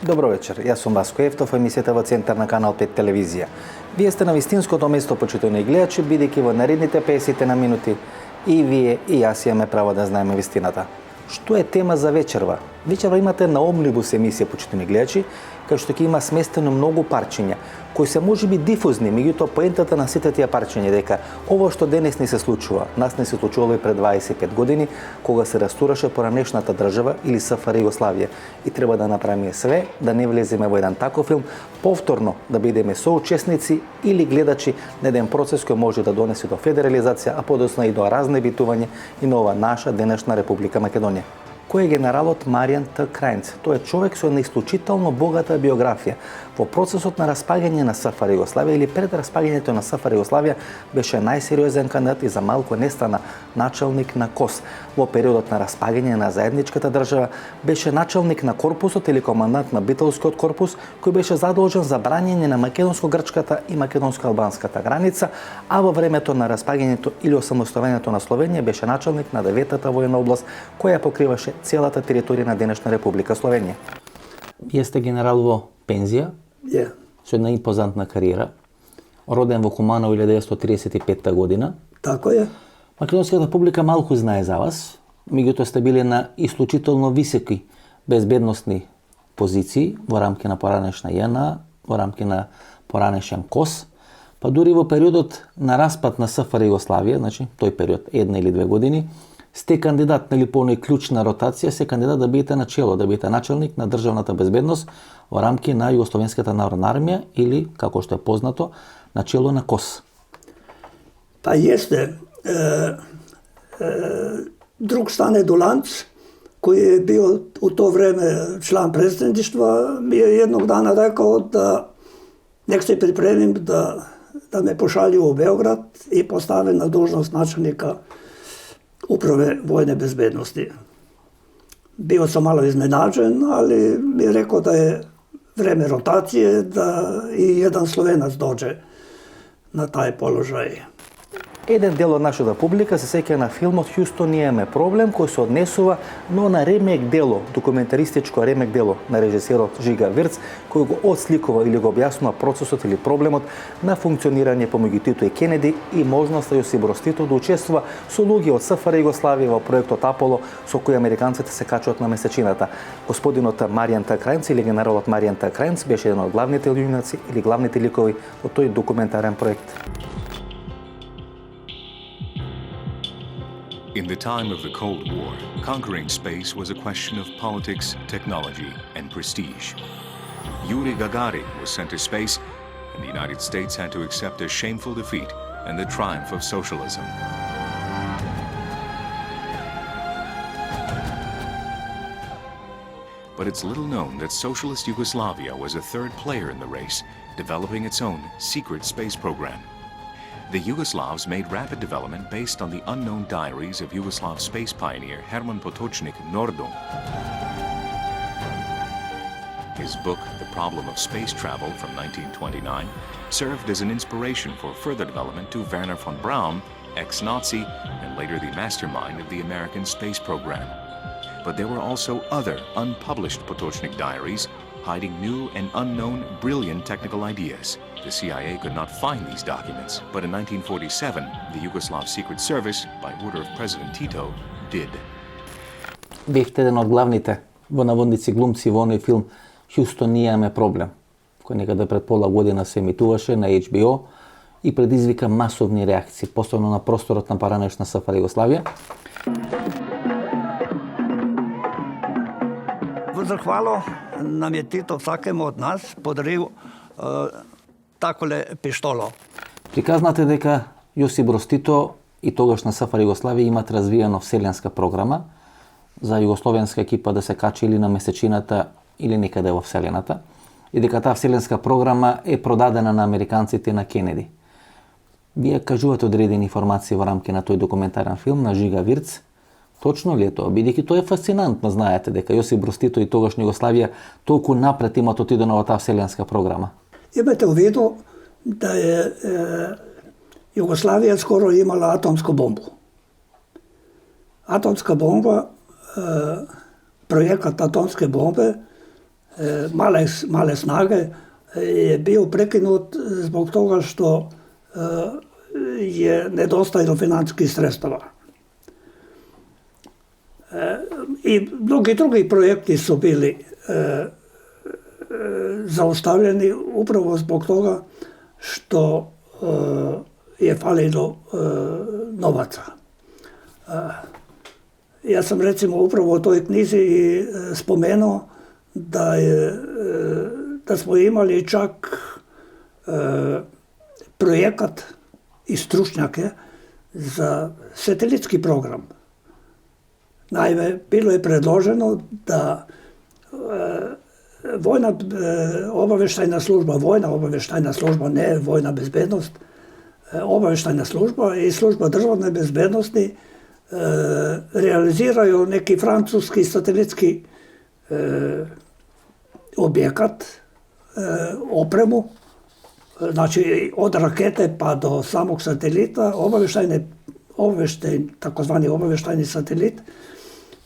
Добро вечер, јас сум Васко Ефтов, емисијата во Центар на Канал 5 телевизија. Вие сте на вистинското место, почитувани гледачи, бидејќи во наредните 50 на минути и вие и јас имаме право да знаеме вистината. Што е тема за вечерва? Вечерва имате на омнибус емисија, почитувани гледачи, кај што ќе има сместено многу парчиња, кои се можеби дифузни, меѓутоа поентата на сите тие парчиња дека ова што денес не се случува, нас не се случувало и пред 25 години, кога се растураше поранешната држава или СФР Југославија. И треба да направиме све да не влеземе во еден таков филм, повторно да бидеме соучесници или гледачи на еден процес кој може да донесе до федерализација, а подоцна и до разнебитување и на ова наша денешна Република Македонија. Кој е генералот Маријан Т. Крајнц? Тој е човек со една исклучително богата биографија. Во процесот на распаѓање на СФР Југославија или пред распаѓањето на СФР Југославија беше најсериозен кандидат и за малку не стана началник на КОС. Во периодот на распаѓање на заедничката држава беше началник на корпусот или командант на битолскиот корпус, кој беше задолжен за брањење на македонско-грчката и македонско-албанската граница, а во времето на распаѓањето или осамостојувањето на Словенија беше началник на 9-та војна област, која покриваше целата територија на денешна Република Словенија. Вие сте генерал во пензија, со една импозантна кариера, роден во Куманово 1935 година. Тако е. Македонската публика малку знае за вас, меѓутоа сте били на исклучително високи безбедносни позиции во рамки на поранешна ЈНА, во рамки на поранешен КОС, па дури во периодот на распад на СФР Југославија, значи тој период 1 или 2 години, сте кандидат по оној клучна ротација, се кандидат да бидете на чело, да бидете началник на државната безбедност во рамки на Југословенската народна армија или, како што е познато, на чело на КОС. Па јесте. Друг Стане Доланц, кој е бил у то време члан президентиштва, ми е едnog дана рекao да нек се припремим да ме пошали у Београд и постави на должност началника управе војне безбедности. Био сам мало изненаđen, али ми е рекao да е време ротације, да и еден Словенаc доđe на тај положај. Еден дел од нашата публика се сеќа на филмот Хјустон ние имаме проблем, кој се однесува но на ремек дело, документаристичко ремек дело на режисерот Жига Вирц, кој го отсликува или го објаснува процесот или проблемот на функционирање помеѓу Тито и Кенеди и можноста Јосип Броз Тито да учествува со луѓе од СФР Југославија во проектот Аполо, со кој американците се качуваат на месечината. Господинот Маријан Т. Крајнц или генералот Маријан Т. Крајнц беше еден од главните јунаци или главните ликови од тој документарен проект. In the time of the Cold War, conquering space was a question of politics, technology, and prestige. Yuri Gagarin was sent to space, and the United States had to accept a shameful defeat and the triumph of socialism. But it's little known that socialist Yugoslavia was a third player in the race, developing its own secret space program. The Yugoslavs made rapid development based on the unknown diaries of Yugoslav space pioneer Herman Potočnik Nordung. His book, The Problem of Space Travel from 1929, served as an inspiration for further development to Wernher von Braun, ex-Nazi, and later the mastermind of the American space program. But there were also other unpublished Potočnik diaries hiding new and unknown brilliant technical ideas. The CIA could not find these documents, but in 1947, the Yugoslav Secret Service, by order of President Tito, did. Бевте еден од главните во наводници глумци во оној филм Хјустон ние имаме проблем, кој некаде пред пола година се емитуваше на HBO и предизвика масовни реакции, посебно на просторот на поранешна СФР Југославија. Во захвало нам е Тито всакому од нас подарил таколе пиштоло. Приказнате дека Јосип Броз Тито и тогашна СФР Југославија имат развиено вселенска програма за југословенска екипа да се качи или на месечината или некаде во вселената и дека таа вселенска програма е продадена на американците на Кенеди. Вие кажувате одредени информации во рамки на тој документарен филм на Жига Вирц. Точно ли е тоа? Бидејќи тоа е фасцинантно, знаете дека Јосип Броз Тито и тогашна Југославија толку напред имат отидено во таа вселенска програма. Имате у виду да е Југославија скоро имала атомска бомба. Атомска бомба, проектот атомске бомбе male snage je bio prekinut zbog toga što je nedostajalo financijskih sredstava. I mnogi drugi projekti su bili zaustavljeni upravo zbog toga što je falilo novaca. Ja sam recimo upravo u toj knjizi i spomenuo da smo imali čak projekat i stručnjake za satelitski program. Naime, bilo je predloženo da vojna obavještajna služba, ne vojna bezbednost, obavještajna služba i služba državne bezbednosti realiziraju neki francuski satelitski objekat, opremu, znači od rakete pa do samog satelita, takozvani obavještajni satelit,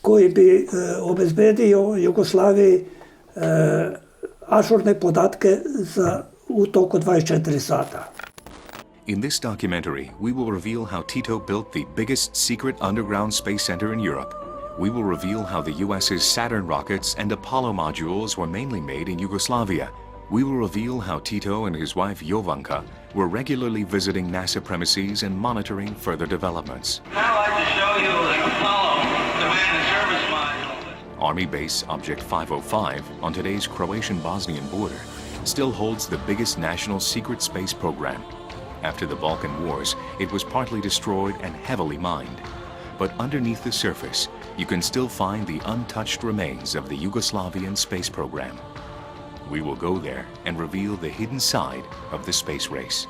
koji bi obezbedio Jugoslaviji ažurne podatke u toku 24 sata. In this documentary, we will reveal how Tito built the biggest secret underground space center in Europe. We will reveal how the US's Saturn rockets and Apollo modules were mainly made in Yugoslavia. We will reveal how Tito and his wife Jovanka were regularly visiting NASA premises and monitoring further developments. I'd like to show you the Apollo command and service module. Army Base Object 505 on today's Croatian-Bosnian border still holds the biggest national secret space program. After the Balkan Wars, it was partly destroyed and heavily mined. But underneath the surface, you can still find the untouched remains of the Yugoslavian space program. We will go there and reveal the hidden side of the space race.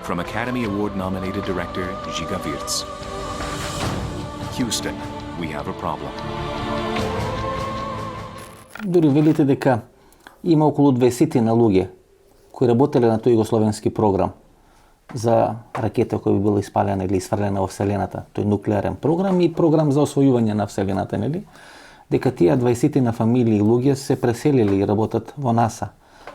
From Academy Award-nominated director Žiga Virts. Houston, we have a problem. Дори велите дека има околу 20 луѓе кои работеле на тој југословенски програм за ракета која би била испалена или изфрлена во Вселената, тој нуклеарен програм и програм за освојување на Вселената, нели? Дека тие 20 фамилии луѓе се преселили и работат во НАСА.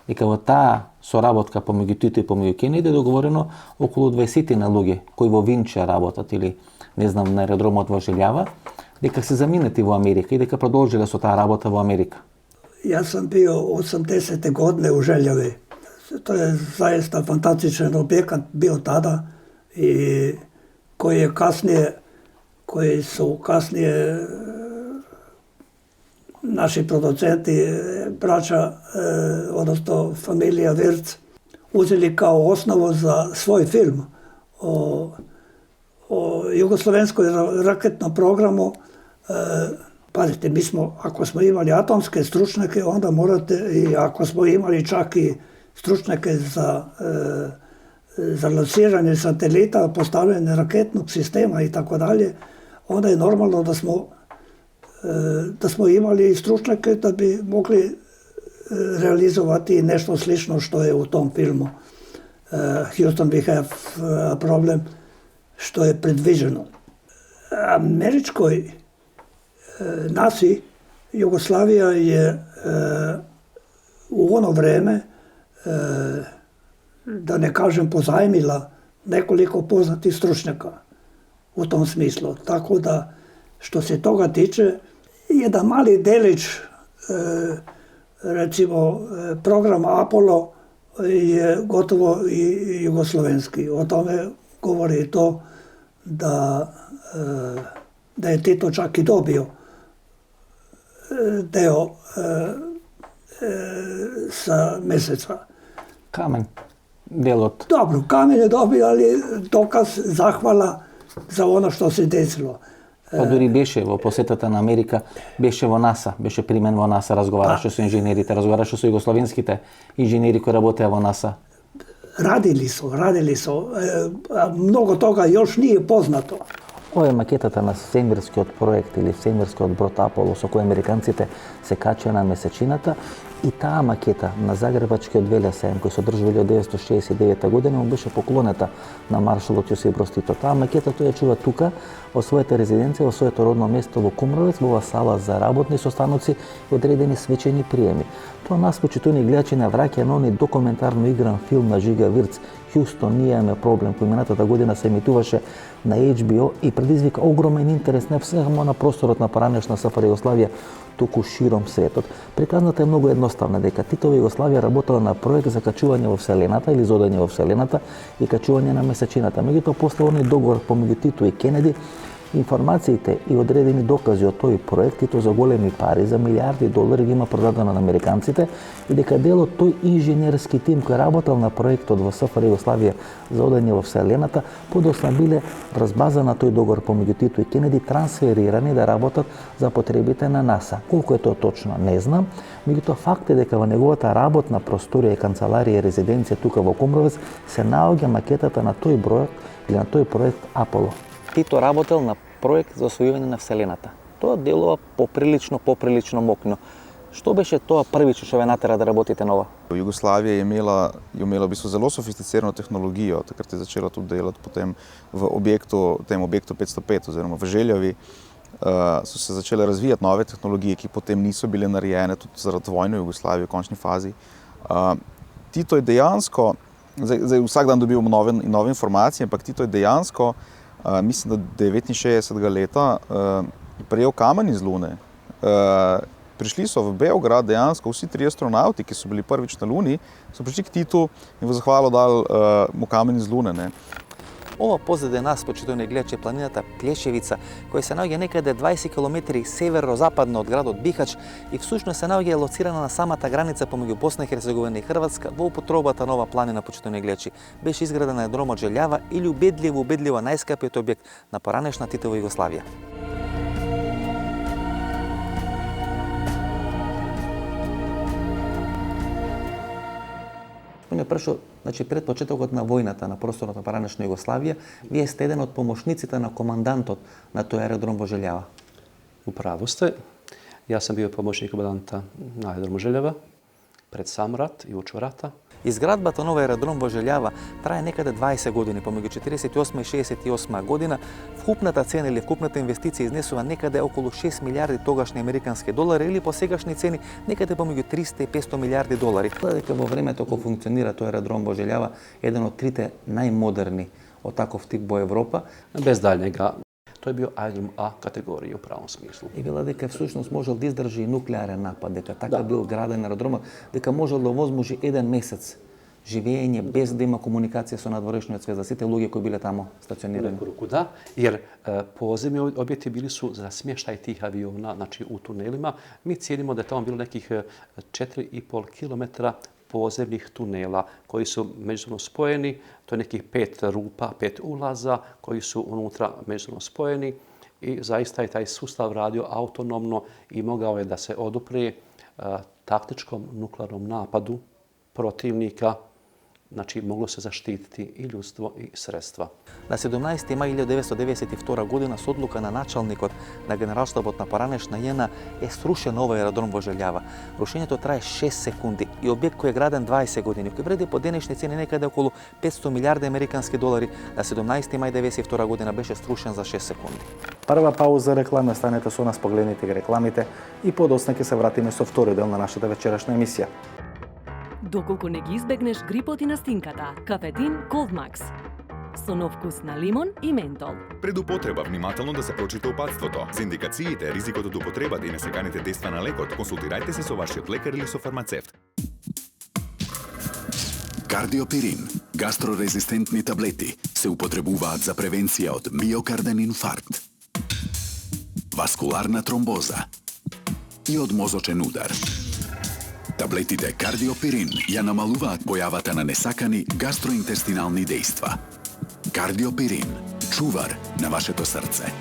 Дека во таа соработка помеѓу Тито и помеѓу Кенеди е договорено околу 20 луѓе кои во Винче работат или не знам на аеродромот во Желјава, дека се заминати во Америка и дека продолжиле со таа работа во Америка. Ja sam bio 80. godine u Željavi. To je zaista fantastičan objekat bio tada i koji su kasnije naši producenti, braća, odnosno familija Virts, uzeli kao osnovu za svoj film o jugoslovenskoj raketnom programu. Pazite, ako smo imali atomske stručnjake, onda morate, i ako smo imali čak i stručnjake za lansiranje satelita, postavljanje raketnog sistema i tako dalje, onda je normalno da smo imali stručnjake da bi mogli realizovati nešto slično što je u tom filmu Houston, we have a problem, što je predviđeno. Američkoj NASA-i Jugoslavija je u ono vreme, da ne kažem pozajmila, nekoliko poznatih stručnjaka u tom smislu. Tako da, što se toga tiče, jedan mali delić, recimo program Apollo je gotovo i jugoslovenski. O tome govori to da je Tito čak i dobio deo sa Meseca. Kamen, delot. Dobro, kamen je dobio, ali dokaz zahvala za ono što se desilo. Па дури беше во посетата на Америка, беше во НАСА, беше примен во НАСА, разговараше со инженерите, разговараше со југословенските инженери кои работеа во НАСА. Radili su. Mnogo toga još nije poznato. Ова е макетата на свемирскиот проект или свемирскиот брод Аполо со кој американците се качија на месечината И таа макета на Загребачкиот велесајм, кој се одржува 1969 година, му беше поклонета на маршалот Јосип Брз Тито. Таа макета тој ја чува тука, во својата резиденција, во своето родно место во Кумровец, во сала за работни состаноци и одредени свечени приеми. Тоа нас, почитувани гледачи, навраќа на оној документарно игран филм на Жига Вирц, Хјустон, ние имаме проблем, кој минатата година се емитуваше на HBO и предизвика огромен интерес не само на просторот на поранешна СФР Југославија, туку широм светот. Приказната е многу едноставна, дека Титова Југославија работела на проект за качување во Вселената или зодање во Вселената и качување на месечината. Меѓутоа, после оној договор помеѓу Тито и Кенеди, информациите и одредени докази од тој проект, и то за големи пари, за милиарди долари, ги има продадено на американците, и дека дел од тој инженерски тим кој работел на проектот во СФР Југославија за одење во Вселената, подоцна биле врз база на тој договор помеѓу Тито и Кенеди трансферирани да работат за потребите на НАСА. Колку е тоа точно, не знам, меѓутоа факт е дека во неговата работна просторија и канцеларија и резиденција тука во Кумровец се наоѓа макетата на тој проект или на тој проект Аполо. Тито работел на проект за освојување на Вселената. Тоа делува поприлично мокно. Што беше тоа првично што ве натера да работите на ова? Југославија е имела бисо зело софистицирана технологија, такrat je začela tudi delati potem v tem objektu 505 oziroma v Željavi, so se začele razvijati nove tehnologije, ki potem niso bile narejene tudi zaradi vojne v Jugoslaviji v končni fazi. Tito je dejansko, zdaj vsak dan dobivamo nove informacije, ampak Tito je dejansko, mislim, da 69. leta prejel kamen iz Lune. Prišli so v Beograd dejansko vsi 3 astronauti, ki so bili prvič na Luni, so prišli k Titu in v zahvalo dali mu kamen iz Lune. Ne. Ова позаде нас, почитувани гледачи, е планината Плешевица, која се наоѓа некаде 20 км северо-западно од градот Бихач и всушност се наоѓа лоцирана на самата граница помеѓу Босна и Херцеговина и Хрватска во употребата на ова планина, почитувани гледачи. Беше изградена аеродромот Желјава или убедливо најскапиот објект на поранешна Титова Југославија. Значи, пред почетокот на војната на просторот на поранешна Југославија, вие сте еден од помошниците на командантот на тој аеродром во Желјава. Upravo ste. Ja sam bio pomoćnik komandanta na aerodromu Željava pred sam rat i uoči rata. Изградбата на овој аеродром во Желјава трае некаде 20 години, помеѓу 48 и 68 година. Вкупната цена или вкупната инвестиција изнесува некаде околу 6 милиарди тогашни американски долари или по сегашни цени некаде помеѓу 300 и 500 милиарди долари. Дека во времето кога функционира тој аеродром во Желјава, еден од трите најмодерни од таков тип во Европа. Bez daljnjega. To je bio aerodrom A kategorije u pravom smislu. И вела дека всушност можел да издржи нуклеарен напад, дека така бил граден аеродромот, дека можел да возможи еден месец живење без да има комуникација со надворешниот свет за сите луѓе кои биле тамо стационирани. Ruku da, jer pozemni objekti bili su za smještaj tih aviona, znači u tunelima. Mi cijenimo da je tamo bilo nekih 4,5 km pozemnih tunela koji su međusobno spojeni. To je nekih 5 rupa, 5 ulaza koji su unutra međusobno spojeni i zaista je taj sustav radio autonomno i mogao je da se oduprije taktičkom nuklearnom napadu protivnika. Znači, moglo se zaštititi i ljudstvo i sredstva. На 17. мај 1992 година со одлука на началникот на генералштабот на поранешна JNA е срушен овој аеродром во Желјава. Рушењето трае 6 секунди и објект кој е граден 20 години, кој вреди по денешни цени некаде околу 500 милиарди американски долари, на 17. мај 1992 година беше срушен за 6 секунди. Прва пауза реклама, станете со нас, погледнете ги рекламите и подоцна ќе се вратиме со втори дел на нашата вечерашна емисија. Доколку не ги избегнеш грипот и настинката, кафетин Coldmax. Со нов вкус на лимон и ментол. Пред употреба внимателно да се прочита упатството. За индикациите, ризикот од употребата и несеканите дејства на лекот, консултирајте се со вашиот лекар или со фармацевт. Кардиопирин, гастрорезистентни таблети, се употребуваат за превенција од миокарден инфаркт, васкуларна тромбоза и од мозочен удар. Таблетите Кардиопирин ја намалуваат појавата на несакани гастроинтестинални дејства. Кардиопирин, чувар на вашето срце.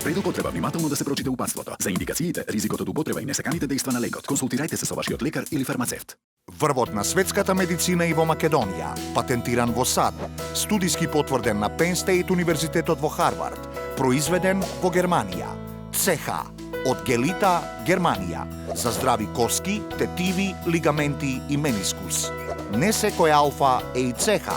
Пред употреба внимателно да се прочита упатството. За индикациите, ризикот од употреба и несаканите дејства на лекот, консултирајте се со вашиот лекар или фармацевт. Врвот на светската медицина и во Македонија, патентиран во САД, студиски потврден на Penn State Универзитетот во Харвард, произведен во Германија. ЦХ, од Гелита, Германија, за здрави коски, тетиви, лигаменти и менискус. Не секој алфа е и цеха.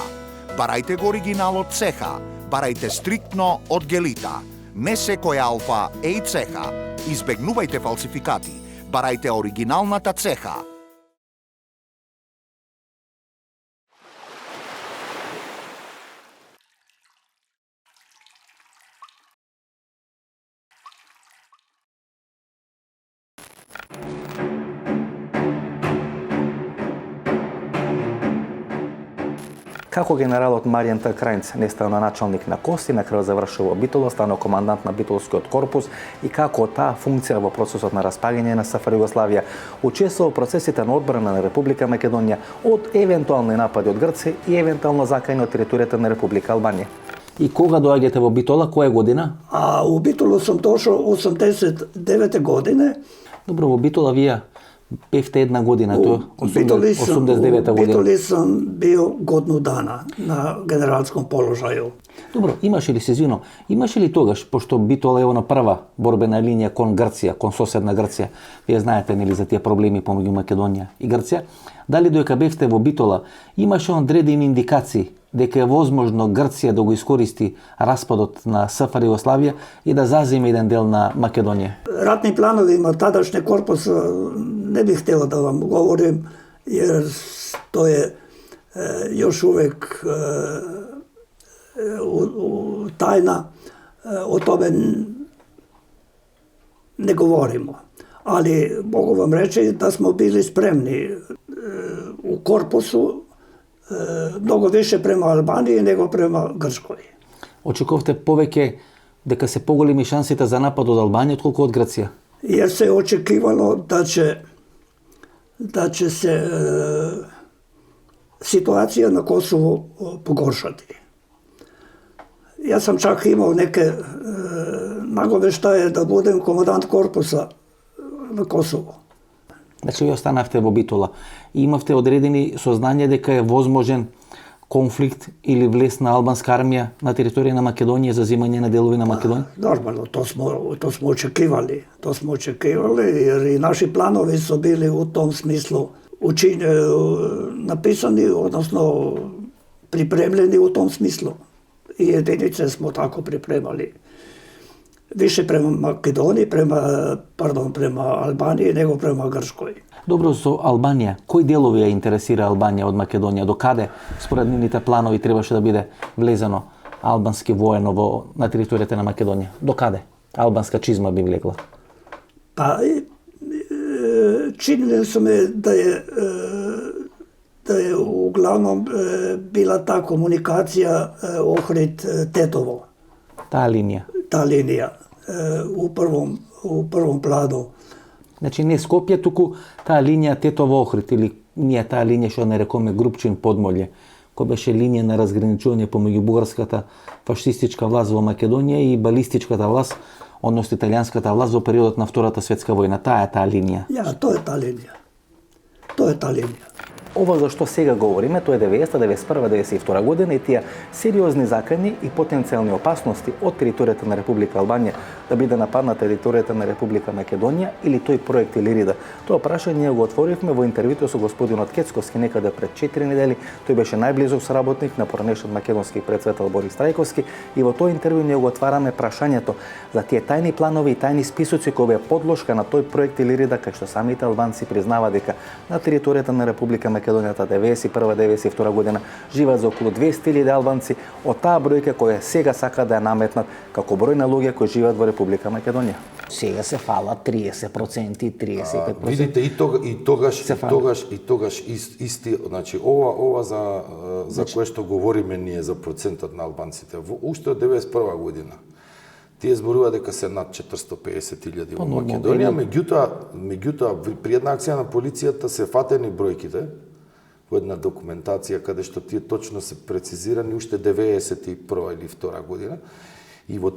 Барајте го оригиналот цеха. Барајте стриктно од Гелита. Не секој алфа е и цеха. Избегнувајте фалсификати. Барајте оригиналната цеха. Како генералот Маријан Т. Крајнц не стана началник на КОС и на крај завршил во Битола, стана командант на Битолскиот корпус и како таа функција во процесот на распаѓање на СФР Југославија учествува во процесите на одбрана на Република Македонија од евентуални напади од Грција и евентуално закајни од територијата на Република Албанија. И кога доаѓате во Битола, која година? У Битолу сум дошол 89 године. Добро, во Битола вие бевте една година, тоа 89 година. Битоли сум бил годину дана на генералском положају. Добро, имаше ли се извино, имаше ли тогаш, пошто Битола е на прва борбена линија кон Грција, кон соседна Грција, вие знаете нели за тие проблеми помеѓу Македонија и Грција, дали додека бевте во Битола, имаше одредени индикации дека е возможно Грција да го искористи распадот на СФР Југославија и да заземе еден дел на Македонија? Ратни планови има тадашни корпус, не бих хотел да вам говорим, jer to je još uvek tajna, o tome ne govorimo. Ali mogu vam reći da smo bili spremni u korpusu mnogo više prema Albaniji nego prema Grčkoj. Очекувате повеќе дека се поголеми шансите за напад од Албанија отколку од Грција? Jer se očekivalo da će se situacija na Kosovu pogoršati. Ja sam čak imao neke nagoveštaje da budem komandant korpusa na Kosovu. Значи, вие останавте во Битола и имавте одредени сознание дека е возможен конфликт или влез на албанска армија на територија на Македонија за земање на делови на Македонија? Нормално, to smo očekivali. To smo očekivali jer i naši planovi su bili u tom smislu napisani, odnosno pripremljeni u tom smislu. I jedinice smo tako pripremali. Više prema Makedoniji, prema Albaniji nego prema Grčkoj. Добро, со Албанија, кои делови ја интересира Албанија од Македонија? До каде, според нивните планови, требаше да биде влезено албански воено на територијата на Македонија? До каде? Албанска чизма би влегла? Па, činilo se mi da je uglavnom bila ta komunikacija Ohrid-Tetovo. Таа линија? Ta linija u prvom planu. Значи не Скопје, туку таа линија Тетово-Охрид или ние таа линија што нарекоме Групчин-Подмолје, која беше линија на разграничување помеѓу бугарската фашистичка власт во Македонија и балистичката власт, односно италијанската власт во периодот на Втората светска војна. Таа е таа линија. Ja, to je ta linija. To je ta linija. Ова за што сега говориме, тоа е 90, 91, 92 година и тие сериозни закани и потенцијални опасности од територијата на Република Албанија да биде нападната територијата на Република Македонија или тој проект Илирида. Тоа прашање го отворивме во интервјуто со господинот Кецковски некаде пред 4 недели. Тој беше најблизок соработник на поранешен македонски претседател Борис Трајковски и во тој интервју ние го отвараме прашањето за тие тајни планови и тајни списоци кои беа подложка на тој проект Илирида, кај што самите албанци признава дека на територијата на Република Македонијата 91-92 година живеат за околу 200.000 албанци, од таа бројка која сега сака да ја наметнат како број на луѓе кои живеат во Република Македонија. Сега се фала 30%, 35%. Видите, и тогаш исти, значи ова за кое што говориме ние за процентот на албанците. Уште од 91 година тие зборува дека се над 450.000 во Македонија, меѓутоа при една акција на полицијата се фатени бројките во една документација каде што тие точно се прецизирани уште 91 или 2 година и во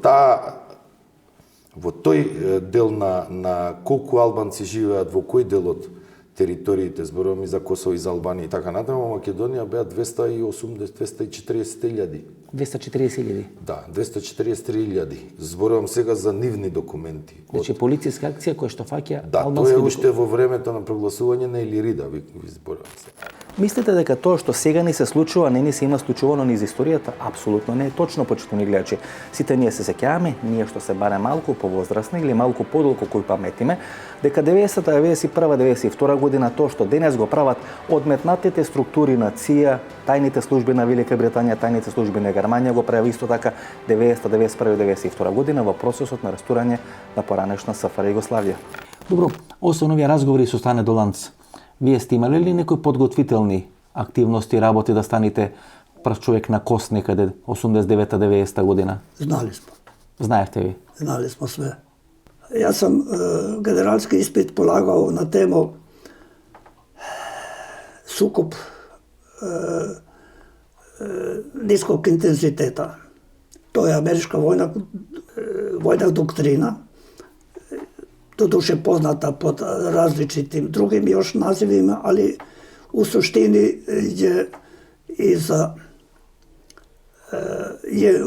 тој дел на колку албанци живеат во кој дел од териториите, зборувам и за Косово и за Албанија и така натаму, Македонија беа 240.000. 240.000. Да, 243.000. Зборувам сега за нивни документи. Значи полициска акција која што фаќа Да, тоа албански е уште во времето на прогласување на Илирида, ви зборувам се. Мислите дека тоа што сега ни се случува, не ни се има случувано низ историјата? Апсолутно не е точно, почитувани гледачи. Сите ние се сеќаваме, ние што се барем малку повозрасни или малку подолго кои паметиме, дека 90-та, 91-та, 92 година тоа што денес го прават одметнатите структури на ЦИА, тајните служби на Велика Британија, тајните служби на Германија го прави исто така 90-та, 91-та, 92 година во процесот на растурање на поранешна СФР Југославија. Добро, освен овие разговори со Стане Доланц, вие сте имале ли некои подготвителни активности, работи да станете прв човек на КОС некаде 89-90 година? Знали смо. Знаевте ви? Знали смо све. Јас сам генералски испит полагал на тему сукоп ниског интензитета. Тоа е америчка војна доктрина, додуше позната под различитим другим још називима, али у суштини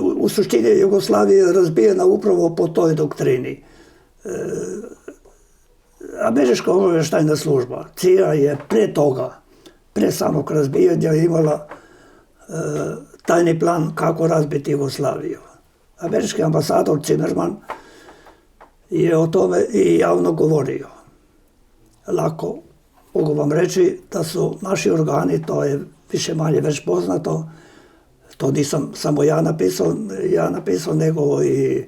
у суштини Југославија разбиена управо по тој доктрини. Америчка обавештајна служба, ЦИА е пред тога, пред самог разбијање имала тајни план како разбити Југославија. Амерички амбасадор Цимерман е о томе и јавно говорио. Лако могу вам речи да су наши органи, тоа е више мање веќе познато, то нисам само ја написал, него и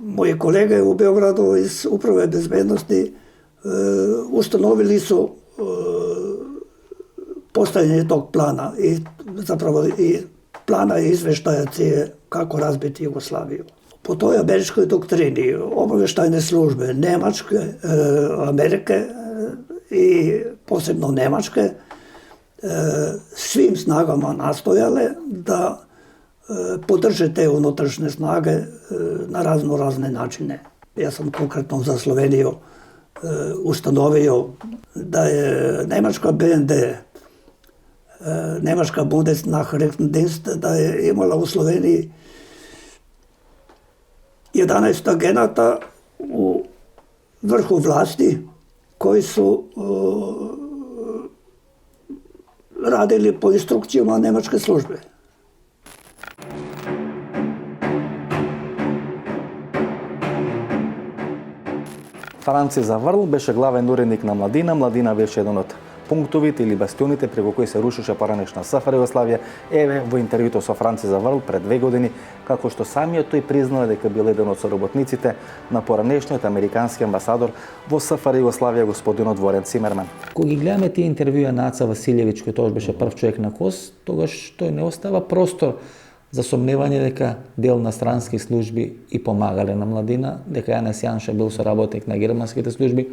мои колеги у Белграду из Управе безбедности установили су постојање тог плана и заправо и плана и извештајаци како разбити Југославија. По тој америчкој доктрини, обавештајне службе, немачке, Америке и посебно немачке, свим снагама настојале да поддржи те унутрешне снаге на разни начини. Јас сам конкретно за Словенију установио да е немачка БНД, немачка Бундеснахрихтендинст, да е имала у Словенији 11 агената у врху власти кои су радили по инструкцијама немачке служби. Франци Заврл беше главен уредник на Младина. Младина беше еден од пунктовите или бастионите преку кои се рушеше поранешна СФР Југославија. Еве во интервјуто со Франци Заврл пред 2 години, како што самиот тој признал дека бил еден од соработниците на поранешниот американски амбасадор во СФР Југославија, господинот Ворен Цимерман. Кога ги гледаме тие интервјуа на Аца Василјевиќ, кој тогаш беше прв човек на КОС, тогаш тој не остава простор за сомневање дека дел на странски служби и помагале на Младина, дека Јанес Јанша бил соработник на германските служби,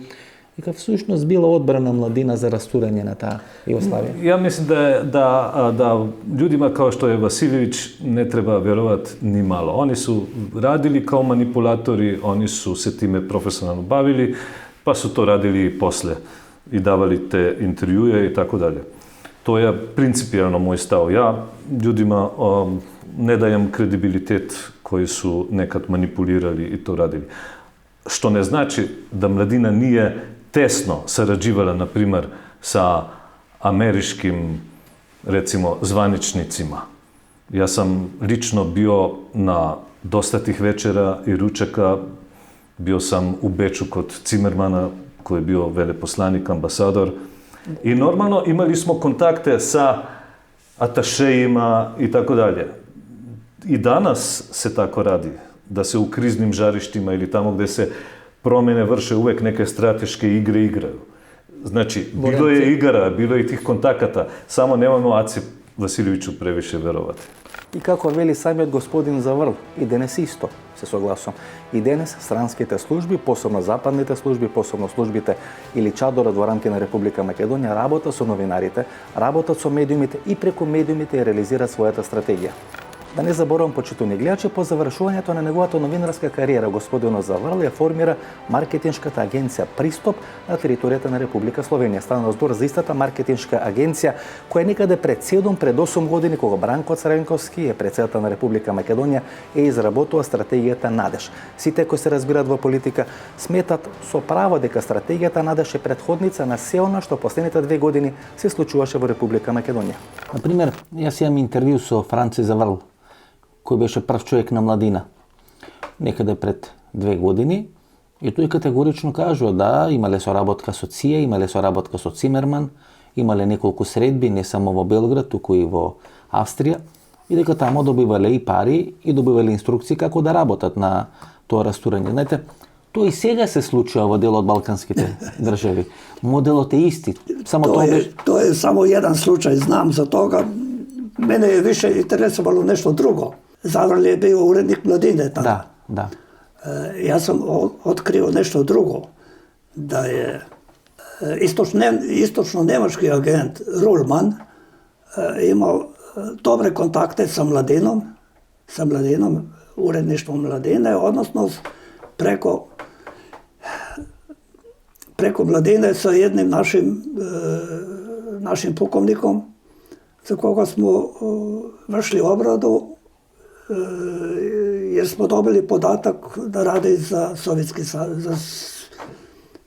дека всушност била одбрана Младина за растурање на таа Југославија. Ја мислам да људима као што е Василевиќ не треба веруват ни мало. Они су радили као манипулатори, они су се тиме професионално бавили, па су то радили и после и давали те интервјуја и така дале. Тоа е принципијално мој став. Ја људима не дајам кредибилитет кои су некад манипулирали и то радили. Што не значи да Младина nije tesno sarađivala, na primjer, sa američkim, recimo, zvaničnicima. Ja sam lično bio na dosta tih večera i ručaka. Bio sam u Beču kod Cimermana, koji je bio veleposlanik, ambasador. I normalno imali smo kontakte sa atašejima i tako dalje. I danas se tako radi, da se u kriznim žarištima ili tamo gde se promjene vrše uvek neke strateške igre igraju. Znači, bilo je igara, bilo je i tih kontakata, samo nemojmo Aci Василевичу превише веровати. И како вели самиот господин Заврл, и денес исто се согласувам. И денес странските служби, посебно западните служби, посебно службите или чадорот во рамки на Република Македонија, работат со новинарите, работат со медиумите и преку медиумите реализираат својата стратегија. Да не заборавам, почитувани гледачи, по завршувањето на неговата новинарска кариера, господинот Заврл ја формира маркетиншката агенција Пристап на територијата на Република Словенија. Стана збор за истата маркетиншка агенција која некаде пред 8 години, кога Бранко Црвенковски е председател на Република Македонија, е изработува стратегијата Надеж. Сите кои се разбираат во политика сметат со право дека стратегијата Надеж е претходница на се она што последните 2 години се случуваше во Република Македонија. Например, јас имам интервју со Франци Заврл, кој беше прв човек на младина, некаде пред 2 години, и тој категорично кажува да, имале соработка со ЦИЕ, имале соработка со Цимерман, имале неколку средби, не само во Белград, туку и во Австрија, и дека тамо добивале и пари и добивале инструкции како да работат на тоа растурање. Знаете, тоа и сега се случува во дел од балканските држави. Моделот е исти. Само тоа е само еден случај, знам за тога. Мене е више интересувало нешто друго. Заврл е бил уредник Младине тада. Да. Јас сум открил нешто друго. Да е источно-немачки агент Рулман имал добре контакте со Младином, уредништво Младине, односно преко Младине со едним нашим полковником, за кога смо вршли обраду, jer smo dobili podatak da radi za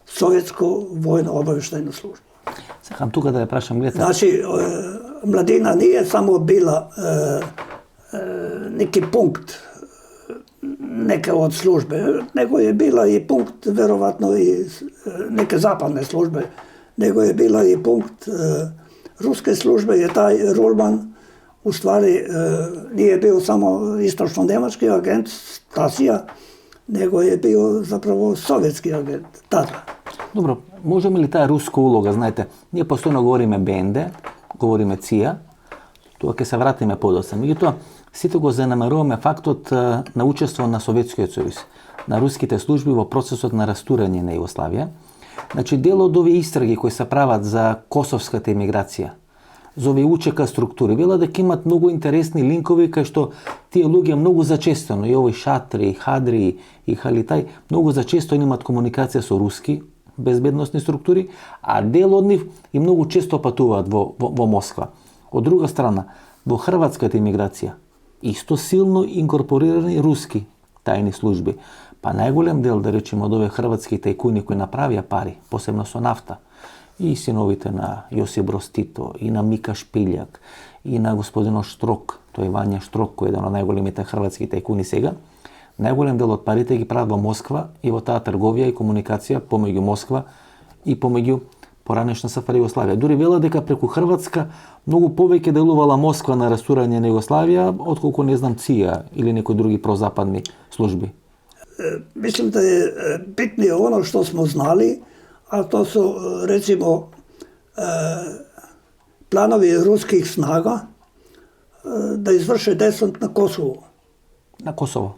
Sovjetsku vojno-obavještajnu službu. Сакам тука да ја прашам, гледате. Значи, Младина nije samo bila neki punkt neke od službe, nego je bila i punkt, verovatno i neke zapadne službe, nego je bila i punkt ruske službe, je taj Rulman u stvari nije bio samo istočno-njemački agent Stasija, nego je bio zapravo sovjetski agent tada. Добро, можеме ли таа руска улога, знаете, ние постојано говориме БНД, говориме ЦИА, тоа ќе се вратиме подоцна. Меѓутоа, сите го занемаруваме фактот на учество на Советскиот сојуз, на руските служби во процесот на растурање на Југославија. Значи, дел од овие истраги кои се прават за косовската емиграција, за овие УЧК структури, велат дека имат многу интересни линкови кај што тие луѓе многу зачестено, и овој Шатри, и Хадри, и Халитај, многу зачестено имат комуникација со руски безбедносни структури, а дел од нив и многу често патуваат во Москва. Од друга страна, во хрватската емиграција, исто силно инкорпорирани руски тајни служби, па најголем дел, да речеме, од овие хрватски тајкуни кои направија пари, посебно со нафта, и синовите на Јосип Броз Тито, и на Мика Шпилјак, и на господинот Штрок, тој Вања Штрок, кој е еден од најголемите хрватски тајкуни сега, најголем дел од парите ги прават во Москва и во таа трговија и комуникација помеѓу Москва и помеѓу поранешна СФР Југославија. Дури велат дека преку Хрватска многу повеќе делувала Москва на растурање на Југославија, отколку, не знам, ЦИА или некои други прозападни служби. Мислим да е битније оно што смо знали, а то су, речимо, планови руских снага да изврше десант на Косово. На Косово?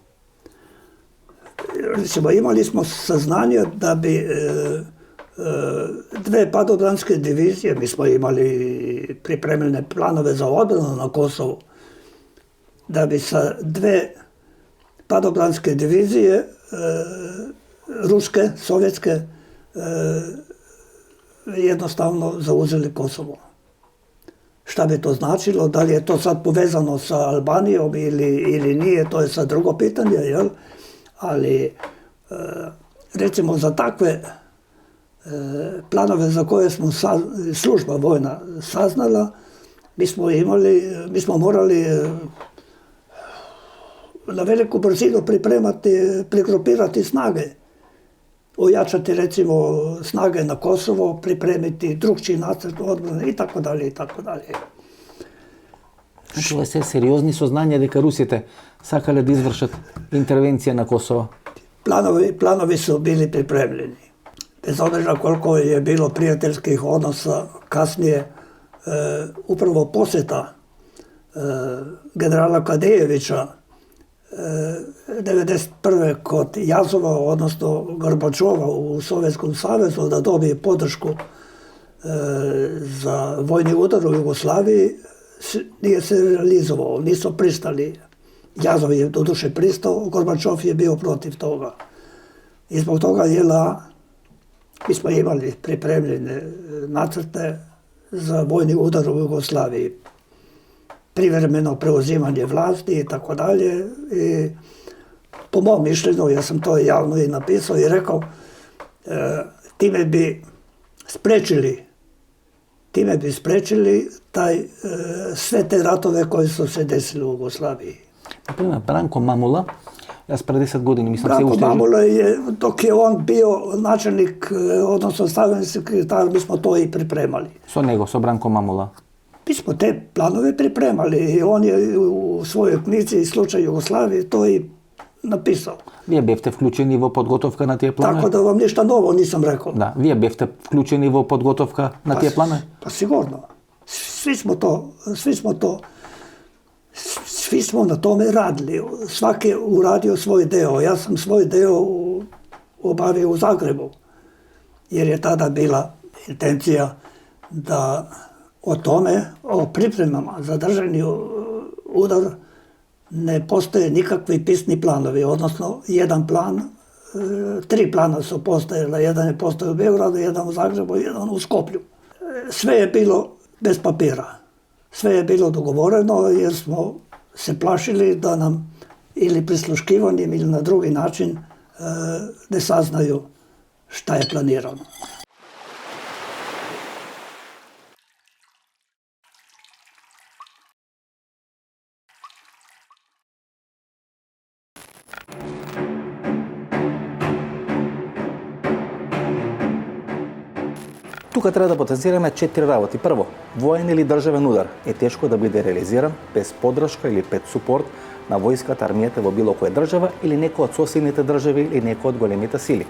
Recimo, imali smo saznanje da bi dve padobranske divizije, mi smo imali pripremljene planove za odbranu na Kosovu, da bi sa dve padobranske divizije, ruske, sovjetske, jednostavno zauzeli Kosovo. Šta bi to značilo? Da li je to sad povezano sa Albanijom ili nije, to je sad drugo pitanje, jel? Ali, recimo, za takve planove za koje smo služba vojna saznala, mi smo morali na veliku brzinu prigrupirati snage. Ojačati, recimo, snage na Kosovo, pripremiti drugčiji nacrt odbrane i tako dalje, i tako dalje. Значи, ова се сериозни сознања дека русите сакале да извршат интервенција на Косово? Planovi su bili pripremljeni. Bez obzira koliko je bilo prijateljskih odnosa, kasnije upravo posjeta generala Kadejevića 1991. kod Jazova, odnosno Gorbačova u Sovjetskom savezu da dobije podršku za vojni udar u Jugoslaviji, nije se realizovao, nisu pristali. Jazov je doduše pristao, Gorbačov je bio protiv toga. I zbog toga mi smo imali pripremljene nacrte za vojni udar u Jugoslaviji, privremeno preuzimanje vlasti i tako dalje. I po mom mišljenju, ja sam to javno i napisao i rekao, time bi sprečili sve te ratove koji su se desili u Jugoslaviji. Например, Бранко Мамула, jaz pred 10 godini mislim Branko Mamula je, dok je on bio načelnik, odnosno stavljeni sekretar, mi smo to i pripremali. So Branko Mamula? Mi smo te planove pripremali i on je u svojoj knjizi Slučaj Jugoslavije to i napisao. Вие бевте вклучени во подготовка на тие планове? Tako da vam ništa novo nisam rekao. Да, вие бевте вклучени во подготовка на тие планове? Pa sigurno. Svi smo na tome radili. Svaki je uradio svoj deo. Ja sam svoj deo obavio u Zagrebu. Jer je tada bila intencija da o pripremama za državni udar ne postoje nikakvi pisni planovi. Odnosno, jedan plan, 3 plana su postojala. Jedan je postojao u Beogradu, jedan u Zagrebu, jedan u Skoplju. Sve je bilo bez papira. Sve je bilo dogovoreno jer smo se plašili da nam ili prisluškivanjem ili na drugi način ne saznaju šta je planirano. Тука треба да потенцираме 4 работи. Прво, воен или државен удар е тешко да биде реализиран без поддршка или без супорт на војската, армијата во било која држава или некоја од соседните држави или некоја од големите сили.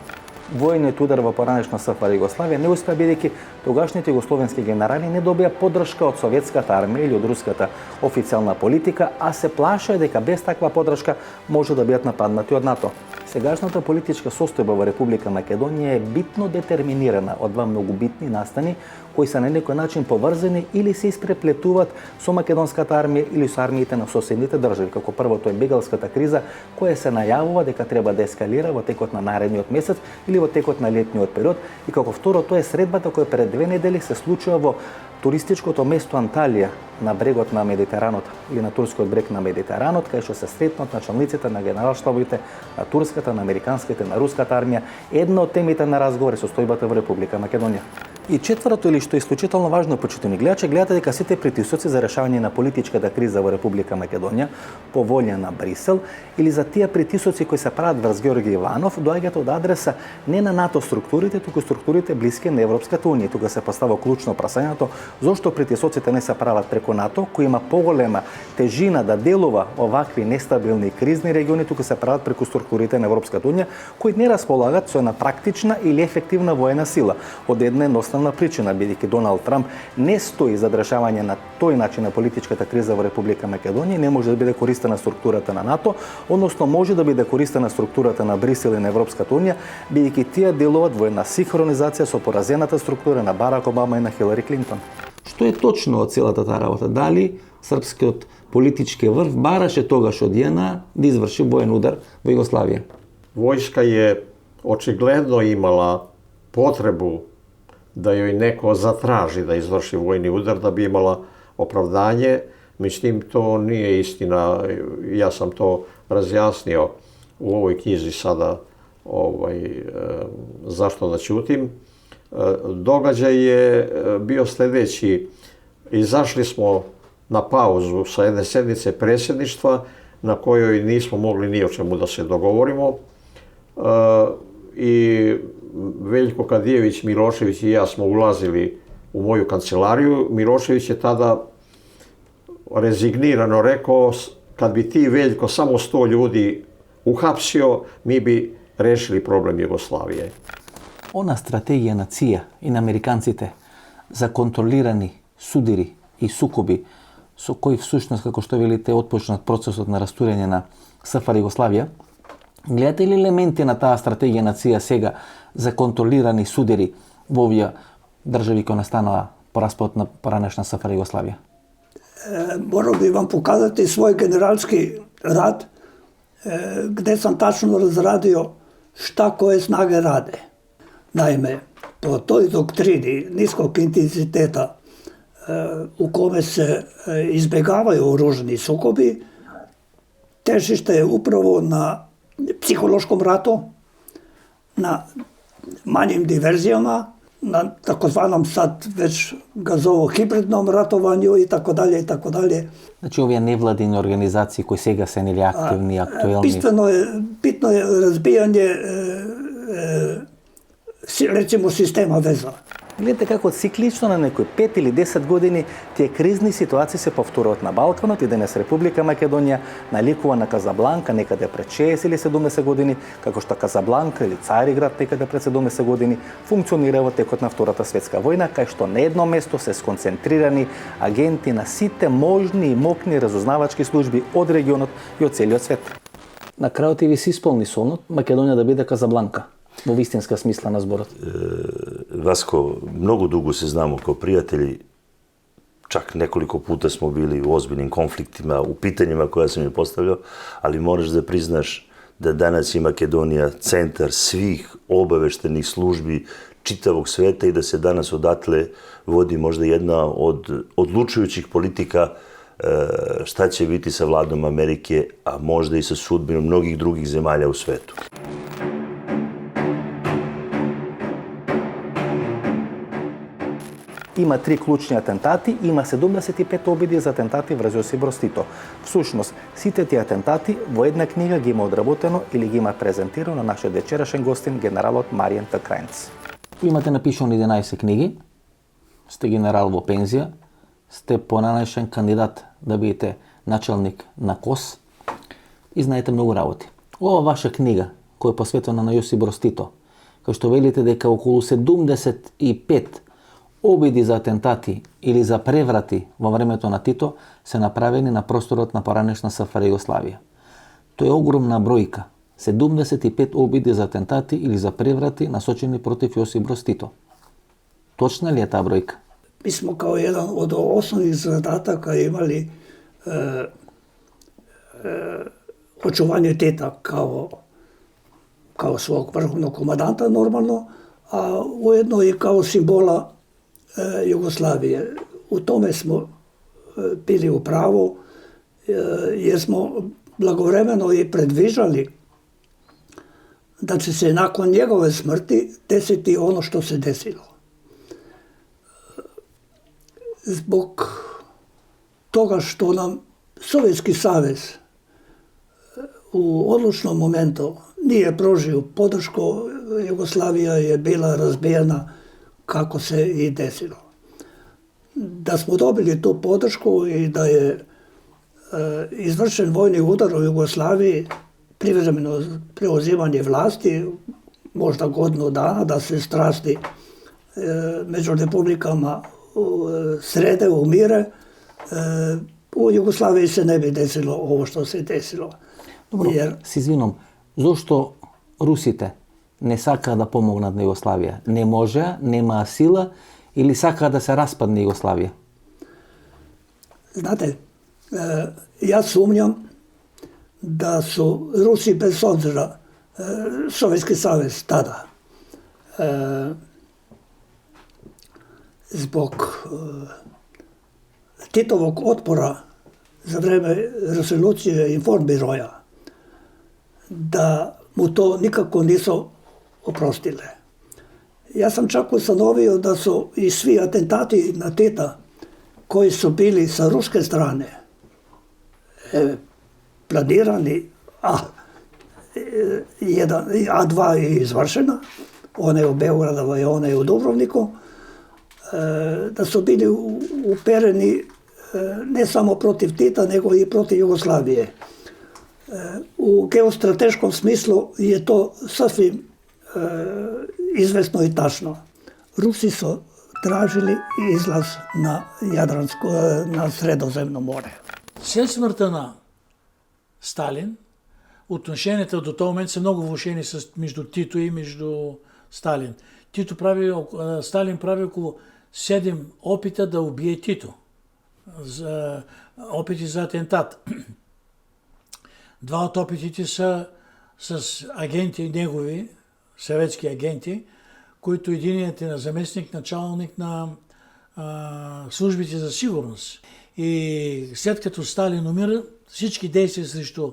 Војниот удар во поранешна СФР Југославија не успеа бидејќи тогашните југословенски генерали не добија поддршка од советската армија или од руската официјална политика, а се плашеа дека без таква поддршка може да бидат нападнати од НАТО. Сегашната политичка состојба во Република Македонија е битно детерминирана од два многу битни настани кои се на некој начин поврзани или се испреплетуваат со македонската армија или со армиите на соседните држави. Како првото е бегалската криза која се најавува дека треба да ескалира во текот на наредниот месец или во текот на летниот период, и како второто е средбата која пред 2 недели се случува во туристичкото место Анталија на брегот на Медитеранот или на турскиот брег на Медитеранот, кај што се сретнат началниците на генералштабовите на турската, на американските, на руската армија. Една од темите на разговор е состојбата во Република Македонија. И четврто, или што е исклучително важно, почитувани гледачи, гледате дека сите притисоци за решавање на политичката криза во Република Македонија по волја на Брисел или за тие притисоци кои се прават врз Георги Иванов доаѓаат од адреса не на НАТО структурите, туку структурите блиски на Европската унија. Тука се постава клучно прашањето зошто притисоците не се прават преку НАТО, кој има поголема тежина да делува овакви нестабилни кризни региони, тука се прават преку структурите на Европската унија, кои не располагат со една практична или ефективна воена сила. Од една едноставна причина, бидејќи Доналд Трамп не стои за решавање на тој начин на политичката криза во Република Македонија, не може да биде користена структурата на НАТО, односно може да биде користена структурата на Брисел и на Европската унија, бидејќи тие делуваат во една синхронизација со поразената структура на Барак Обама и на Хилари Клинтон. Што е точно од целата таа работа? Дали српскиот политички врв бараше тогаш од JNA да изврши воен удар во Југославија? Војска je очигледно имала потребу da joj neko zatraži da izvrši vojni udar da bi imala opravdanje. Međutim, to nije istina. Ja sam to razjasnio u ovoj knjizi sada zašto da ćutim. Događaj je bio sljedeći. Izašli smo na pauzu sa jedne sednice predsjedništva na kojoj nismo mogli ni o čemu da se dogovorimo. I Veljko Kadijević, Milošević i ja smo ulazili u moju kancelariju. Milošević je tada rezignirano rekao, kad bi ti, Veljko, samo 100 ljudi uhapsio, mi bi rešili problem Jugoslavije. Она стратегија на ЦИА и на американците за контролирани судири и сукоби со кои всушност, како што велите, отпочнат процесот на растурење на СФР Југославија, гледате ли елементи на таа стратегија на ЦИА сега за контролирани судири во овие држави кои настанаа по распадот на поранешна СФР Југославија? Morao bi vam pokazati svoj generalski rad gde sam tačno razradio šta koje snage rade. Naime, po toj doktrini niskog intenziteta u kome se izbjegavaju oružani sukobi, težište je upravo na psihološkom ratu, na manjim diverzijama, na takozvanom sad već ga zovu hibridnom ratovanju i tako dalje i tako dalje. Znači ove nevladine organizacije koje сега са или aktivni, aktuelni? Bitno je razbijanje recimo sistema veza. Гледате како циклично на некои 5 или 10 години тие кризни ситуации се повторуваат на Балканот и денес Република Македонија наликува на Казабланка некаде пред 60 или 70 години, како што Казабланка или Цариград некаде пред 70 години функционира во текот на Втората светска војна, кај што на едно место се сконцентрирани агенти на сите можни и мокни разузнавачки служби од регионот и од целиот свет. На крајот и ви се исполни сонот Македонија да биде Казабланка. Во вистинска смисла на зборот. Васко, многу дуго се знамо као пријатели, чак неколико пута смо били у озбилним конфликтима, у питањима која сам ми поставljao, али мораш да признаш да данас и Македонија центар свих обавештених служби читавог света и да се данас одатле води можда една од одлучујуćih политика šta će biti sa vladom Amerike, a možda i sa sudbinom mnogih drugih zemalja u svetu. Има 3 клучни атентати, има 75 обиди за атентати врз Јосип Брз Тито. Всушност, сите тие атентати во една книга ги има одработено или ги има презентирано на нашиот вечерашен гостин, генералот Маријан Такрајнц. Имате напишано 11 книги, сте генерал во пензија, сте понанајшен кандидат да бидете началник на КОС и знаете многу работи. Ова ваша книга, која е посветена на Јосип Брз Тито, кај што велите дека околу 75 обиди за атентати или за преврати во времето на Тито се направени на просторот на поранешна СФР Југославија. Тоа е огромна бројка. 75 обиди за атентати или за преврати насочени против Јосип Брз Тито. Точна ли е таа бројка? Mi smo kao jedan od osnovnih zadataka imali očuvanje Tita kao svog vrhovnog komadanta normalno, a ujedno i kao simbola Jugoslavije. U tome smo bili u pravu jer smo blagovremeno i predviđali da će se nakon njegove smrti desiti ono što se desilo. Zbog toga što nam Sovjetski savez u odlučnom momentu nije pružio podršku, Jugoslavija je bila razbijena kako se i desilo. Da smo dobili tu podršku i da je izvršen vojni udar u Jugoslaviji, privremeno preuzimanje vlasti, možda godinu dana, da se strasti među republikama srede, umire, u Jugoslaviji se ne bi desilo ovo što se desilo. Добро, се извинам, зошто русите не сакаа да помогнат на Југославија? Не можеа, немаа сила или сакаа да се распадне Југославија? Znate, ja sumnjam da su Rusi bez obzira, Sovjetski savez tada, zbog Titovog otpora za vreme rezolucije Informbiroja, da mu to nikako nisu oprostile. Ja sam čak ustanovio da su i svi atentati na Tita koji su bili sa ruske strane planirani, A2 je izvršena, ona je u Beogradu i ona je u Dubrovniku, da su bili upereni ne samo protiv Tita, nego i protiv Jugoslavije. U geostrateškom smislu je to sasvim izvesno i tačno. Rusi su tražili izlaz na Sredozemno море. След смъртта на Сталин, отношенията до този момент са много влошени между Тито и между Сталин. Сталин прави около 7 опита да убие Тито. Опити за атентат. Два от опитите са с агенти негови, съветски агенти, които единият е на заместник началник на службите за сигурност. И след като Сталин умира, всички действия срещу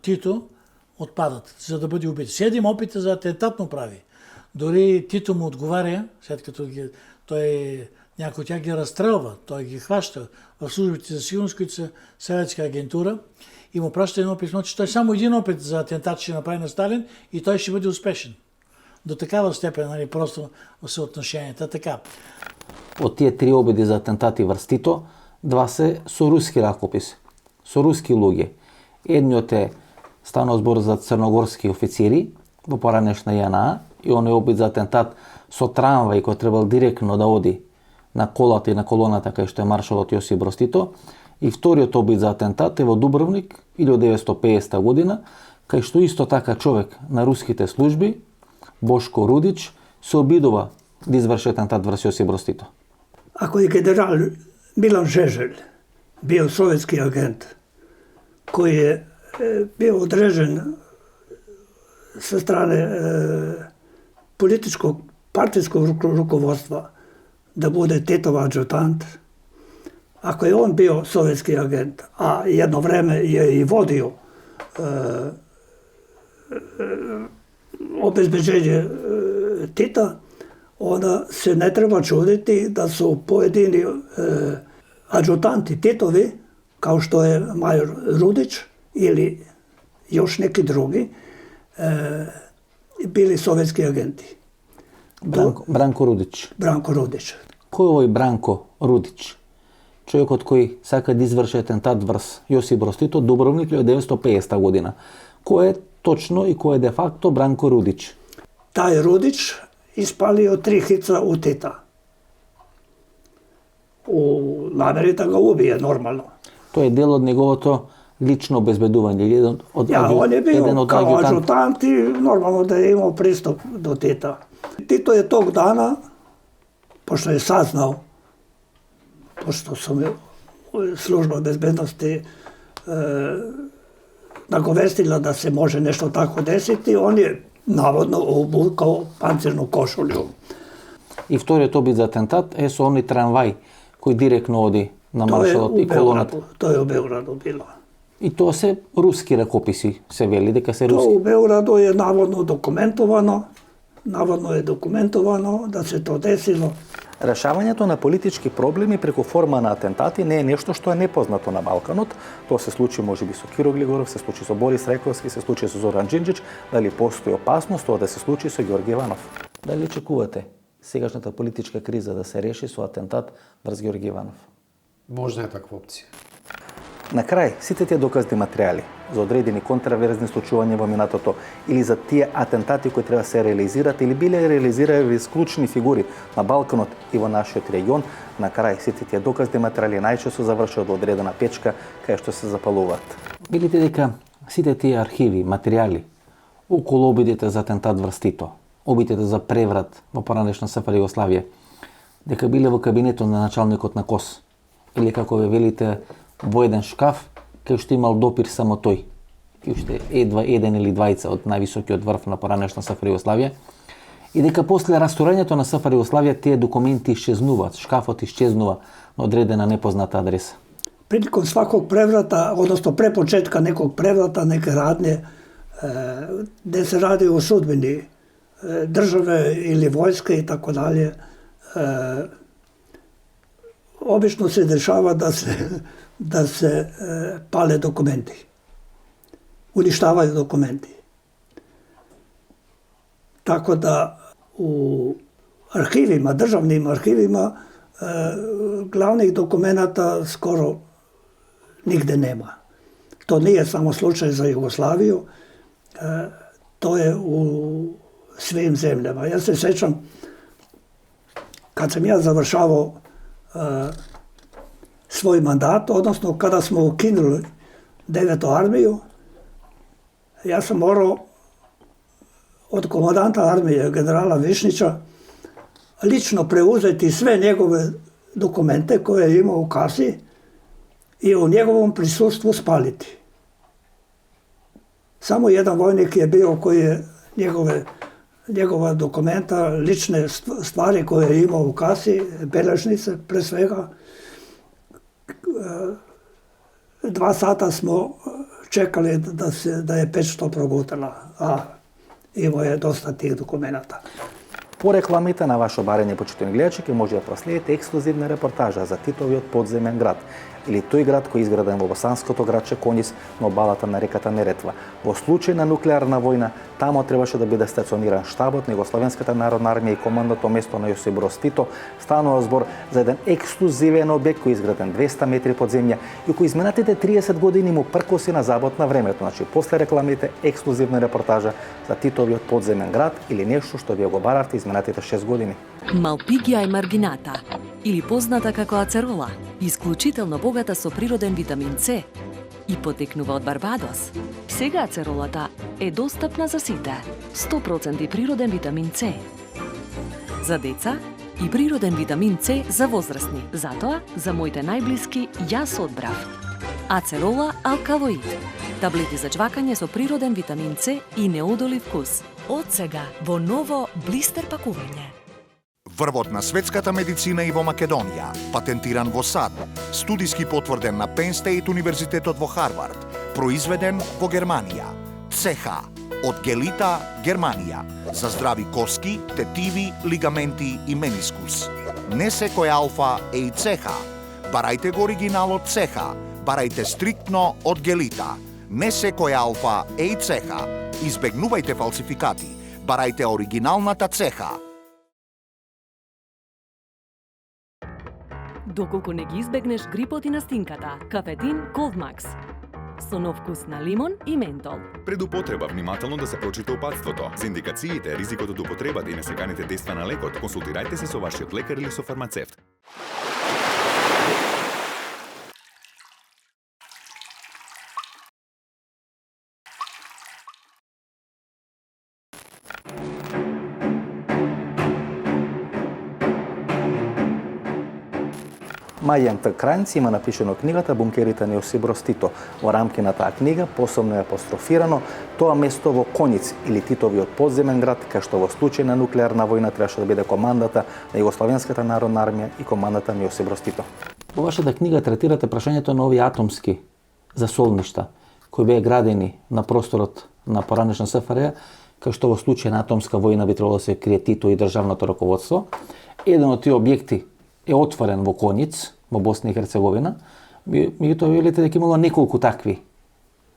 Тито отпадат, за да бъде убит. 7 опита за атентатно прави. Дори Тито му отговаря, след като някой от тях ги разстрелва, той ги хваща в службите за сигурност, които са съветска агентура, и му праща едно писмо, че той само един опит за атентат ще направи на Сталин и той ще бъде успешен. До такава степен, нали, просто съотношенията. Така. От тия 3 обиди за атентати врз Тито, 2 се со руски ракопис, со руски луѓе. Едниот е станал збор за црногорски официри во поранешна JNA и он е обид за атентат со трамвај кој требал директно да оди на колата и на колоната кај што е маршалот Јосип Броз Тито. И вториот обид за атентат е во Дубровник 1950 година, кај што исто така човек на руските служби, Бошко Рудич, се обидува да изврши атентат врз Јосип Броз Тито. Ако и генерал Милан Žeželj bio sovjetski agent koji je bio određen sa strane političkog, partijskog rukovodstva da bude Titov adjutant, ako je on bio sovjetski agent, a jedno vreme je i vodio obezbeđenje Tita, onda se ne treba čuditi da su pojedini adjutanti Titovi, kao što je major Rudić ili još neki drugi, bili sovjetski agenti. Бранко Рудич. Бранко Рудич. Кој е овој Бранко Рудич? Човекот кој сака да изврши атентат врз Јосип Броз Тито, Дубровник 1950 година. Кој е точно и кој е де факто Бранко Рудич? Taj Rudić ispalio 3 hica u Tita. U nameri da ga ubije, normalno. Тој е дел од неговото лично обезбедување. On je bio kao adjutant i normalno da je imao pristup do Tita. Tito je tog dana, pošto je saznao, pošto su mi služba bezbednosti nagovestila da se može nešto tako desiti, on je navodno obukao pancirnu košulju. И вториот обид за атентат е со оној трамвај кој директно оди на маршалот и колоната. To je u Beogradu bilo. И тоа се руски ракописи, се вели дека се руски. To u Beogradu je navodno dokumentovano da se to desilo. Решавањето на политички проблеми преку форма на атентати не е нешто што е непознато на Балканот. Тоа се случи можеби со Киро Глигоров, се случи со Борис Рајковски, се случи со Зоран Џинџич. Дали постои опасност тоа да се случи со Ѓорги Иванов? Дали очекувате сегашната политичка криза да се реши со атентат врз Ѓорги Иванов? Можна е таква опција. На крај, сите тие доказни материјали за одредени контраверзни случувања во минатото или за тие атентати кои треба се реализират или биле реализирани склучни фигури на Балканот и во нашиот регион, на крај сите тие доказни материјали најчесто завршуваат во одредена печка кај што се запалуваат. Видите дека сите тие архиви, материјали околу обидите за атентат врз Тито, обидите за преврат во поранешна СФР Југославија, дека биле во кабинетот на началникот на КОС или како ве велите во еден шкаф, кај што имал допир само тој, кај што едва еден или двајца од највисокиот врв на поранешна СФР Југославија, и дека после растурањето на СФР Југославија тие документи исчезнуваат, шкафот исчезнува на одредена непозната адреса. Prilikom svakog prevrata, odnosno pre početka nekog prevrata, neke radnje, gde se radi o sudbini države ili vojske i tako dalje, obično se dešava da se pale dokumenti, uništavaju dokumenti. Tako da u arhivima, državnim arhivima, glavnih dokumenata skoro nigde nema. To nije samo slučaj za Jugoslaviju, to je u svim zemljama. Ja se sećam, kad sam ja završavao svoj mandat, odnosno kada smo ukinuli 9. armiju, ja sam morao od komandanta armije, generala Višnića, lično preuzeti sve njegove dokumente koje je imao u kasi i u njegovom prisustvu spaliti. Samo jedan vojnik je bio koji je njegova dokumenta, lične stvari koje je imao u kasi, beležnice pre svega. 2 sata smo čekali da je печ што прогутала, a imao je dosta tih dokumenata. По рекламите на ваше барење, почитувани гледачи, ќе може да проследите ексклузивна репортажа за Титовиот подземен град, или тој град кој е изграден во босанското градче Конис на обалата на реката Неретва. Во случај на нуклеарна војна, тамо требаше да биде стациониран штабот на Југословенската народна армија и командното место на Јосип Броз Тито. Станува збор за еден ексклузивен објект кој е изграден 200 метри под земја и кој изминатите 30 години му пркоси на забот на времето. Значи, после рекламите, ексклузивна репортажа за Титовиот подземен град или нешто што вие го баравте изминатите 6 години. Малпигија маргината, или позната како ацерола, исклучително богата со природен витамин С и потекнува од Барбадос. Сега ацеролата е достапна за сите. 100% природен витамин С. За деца и природен витамин С за возрастни. Затоа, за моите најблиски, јас одбрав ацерола алкалоид. Таблети за жвакање со природен витамин С и неодолив вкус. Од сега во ново блистер пакување. Врвот на светската медицина и во Македонија, патентиран во САД, студиски потврден на Penn State универзитетот во Харвард, произведен во Германија. ЦХ од Гелита, Германија, за здрави коски, тетиви, лигаменти и менискус. Не секој алфа е и ЦХ. Барајте го оригиналот ЦХ, барајте стриктно од Гелита. Не секој алфа е и ЦХ. Избегнувајте фалсификати, барајте оригиналната ЦХ. Доколку не ги избегнеш грипот и настинката, кафетин Coldmax. Со нов вкус на лимон и ментол. Пред употреба внимателно да се прочита упатството. За индикациите, ризикот од употребата и несеканите дејства на лекот, консултирајте се со вашиот лекар или со фармацевт. Мајан Крайнц има напишено книгата Бункерите на Јосип Броз Тито. Во рамки на таа книга посебно е апострофирано тоа место во Кониц или Титовиот подземен град, кај што во случај на нуклеарна војна требаше да биде командата на Југословенската народна армија и командата на Јосип Броз Тито. Во вашата книга третирате прашањето на овие атомски засолништа кои беа градени на просторот на поранешна СФР, кај што во случај на атомска војна би требало да се крие Тито и државното раководство. Еден од тие објекти е отворен во Кониц, во Босна и Херцеговина. Меѓутоа, велите дека имало неколку такви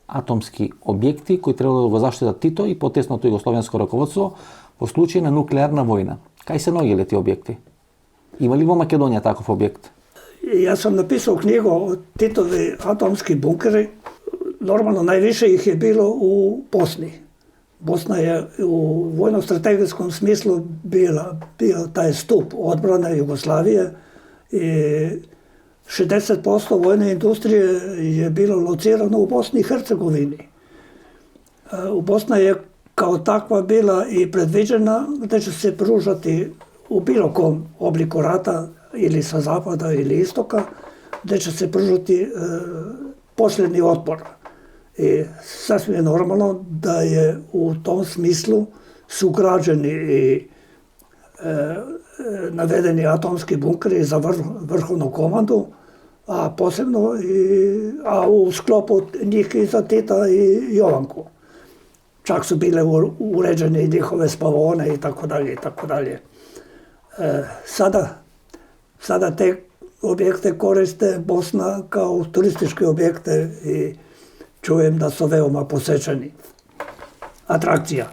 атомски објекти кои требало да го заштитат Тито и потесното југословенско раководство во случај на нуклеарна војна. Кај се наоѓале тие објекти? Има ли во Македонија таков објект? Јас сум написал книга од Титови атомски бункери. Нормално највише их е било у Босни. Босна е у војно-стратегиском смислу бил тај ступ одбрана Југославија и 60% војна индустрија е било лоцирано у Босни и Херцеговини. У Босна е као таква била и предвиđена да ќе се пружати у било ком облику рата или со запада или истока, да ќе се пружати последни отпор. И сасвим е нормално да е у том смислу суграđeni и наведени атомски бункери за врховну команду, а посебно у склопот njih и за Тита и Јованку. Чак су биле уреđени njihove spavone и тако далje и тако далje. Sada te objekte koriste Bosna kao turističke objekte i čujem da su veoma posečeni. Atrakcija.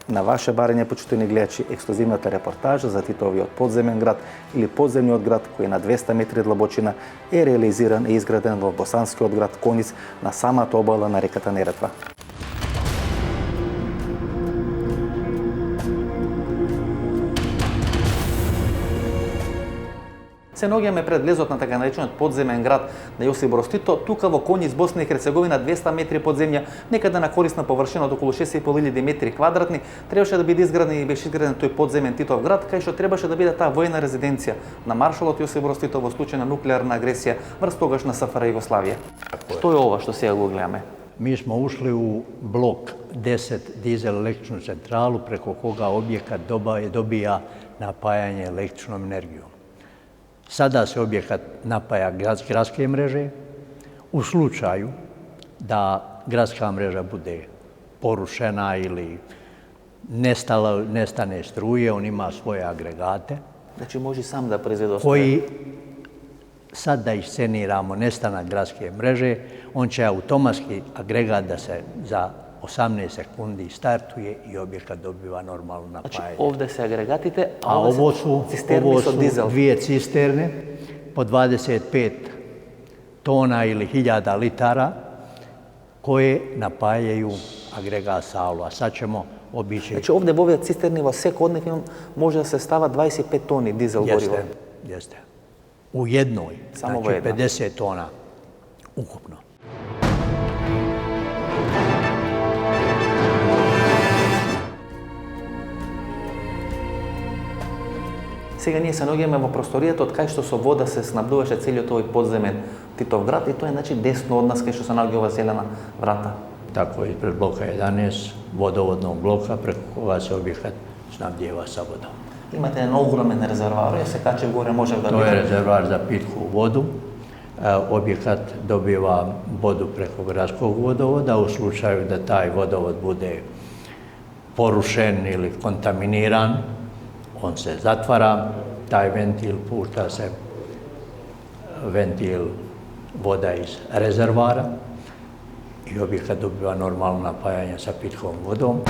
На ваше барење, почитувани гледачи, ексклузивната репортажа за Титовиот подземен град или подземниот град кој на 200 метри длабочина е реализиран и изграден во босанскиот град Кониц на самата обала на реката Неретва. се наоѓаме пред лезот на така наречениот подземен град на Јосип Броз Тито, тука во Коњиц, Босна и Херцеговина, 200 метри под земја, некаде на корисна површина од околу 6.500 метри квадратни, требаше да биде изграден и беше изграден тој подземен Титов град, кај што требаше да биде таа војна резиденција на маршалот Јосип Броз Тито во случај на нуклеарна агресија врз тогашна СФР Југославија. Што е ова што сега го гледаме? Mi smo ušli u blok 10 dizel električnu centralu preko koga objekat dobija napajanje električnom energijom. Sada se objekat napaja gradske mreže. U slučaju da gradska mreža bude porušena ili nestane struje, on ima svoje agregate. Znači može sam da proizvede koji sad da isceniramo nestanak gradske mreže, on će automatski agregat da se za 18 sekundi startuje i objekat dobiva normalno napajanje. Znači ovde se agregatite, a ovo su dvije cisterne po 25 tona ili 1000 litara koje napajaju agregat salu. A sad ćemo obići... Znači ovde u ove cisterni vo sekundnik može da se stava 25 toni dizel goriva. Jeste. U jednoj, znači 50 tona ukupno. Сега ние се наоѓаме во просторијата од кај што со вода се снабдуваше целиот овој подземен Титов град и тоа е значи десно од нас кај што се наоѓа ова зелена врата. Tako je ispred bloka 11, vodovodnog bloka preko koga se objekat snabdijeva sa vodom. Имате еден огромен резервоар, ја се каче горе, можев да To je rezervoar za pitku vodu. Objekat dobiva vodu preko gradskog vodovoda. U slučaju da taj vodovod bude porušen ili kontaminiran, on se zatvara, taj ventil, pušta se ventil voda iz rezervoara i objekat dobiva normalno napajanje sa pitkom vodom.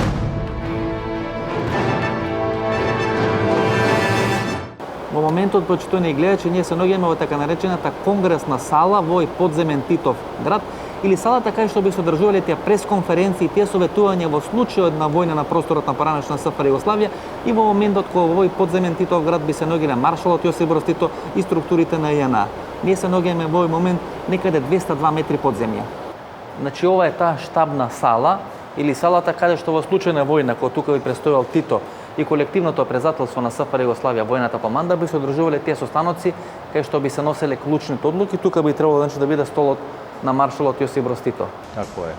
Во моментот, почитувани гледачи, ние се наоѓаме во така наречената конгресна сала во овој подземен Титов град или салата кај што би се одржувале тие пресконференции, тие советувања во случајот на војна на просторот на поранешна СФР Југославија и во моментот кога во овој подземен Титов град би се наоѓале маршалот Јосип Броз Тито и структурите на ЈНА. Ние се наоѓаме во овој момент некаде 202 метри под земја. Значи ова е таа штабна сала или салата каде што во случај на војна кога тука би престојал Тито и колективното презателство на СФР Југославија, војната команда, би се одржувале тие состаноци кај што би се носеле клучните одлуки, тука би требало да биде столот на маршалот Јосип Броз Тито. Tako je.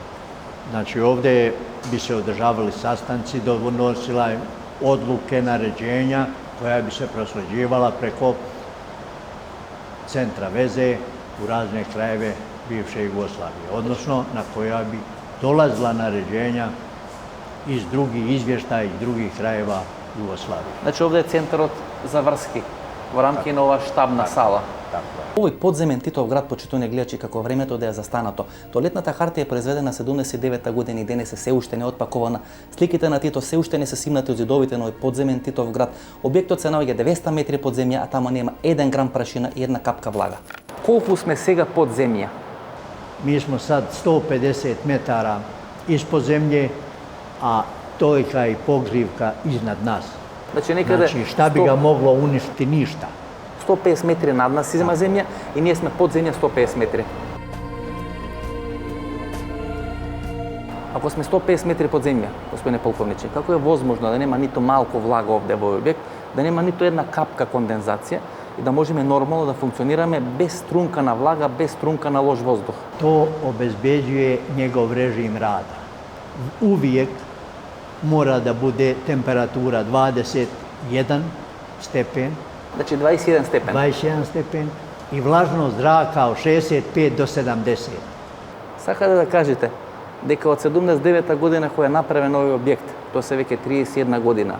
Znači ovde bi se održavali sastanci, donosila odluke, naređenja koja bi se prosleđivala preko centra veze u razne krajeve bivše Jugoslavije, odnosno na koja bi dolazila naređenja iz drugih izvještaja iz drugih krajeva Jugoslavije. Значи овде е центарот за врски во рамки на оваа штабна сала. Овој подземен Титов град, почитувани гледачи, како времето да е застанато. Тоалетната хартија е произведена 79 година и денес се уште не отпакована. Сликите на Тито се уште не се симнати од зидовите на овој подземен Титов град. Објектот се наоѓа 200 метри под земја, а тамо нема 1 грам прашина и 1 капка влага. Колку сме сега под земја? Mi smo sad 150 metara ispod zemlje, a tojka i pogrivka iznad nas. Znači šta bi ga moglo uništiti? Ništa. 150 метри над нас изема земја и ние сме под земја 150 метри. Ако сме 150 метри под земја, господине полковниче, како е возможно да нема ниту малку влага овде во овој објект, да нема ниту една капка кондензација и да можеме нормално да функционираме без струнка на влага, без струнка на лош воздух? To obezbeđuje njegov režim rada. Uvijek mora da bude temperatura 21 stepen. Znači 21 stepen. 21 stepen i vlažnost zraka od 65 do 70. Сакате да кажете дека од 79 година која е направен овој објект, тоа се веќе 31 година,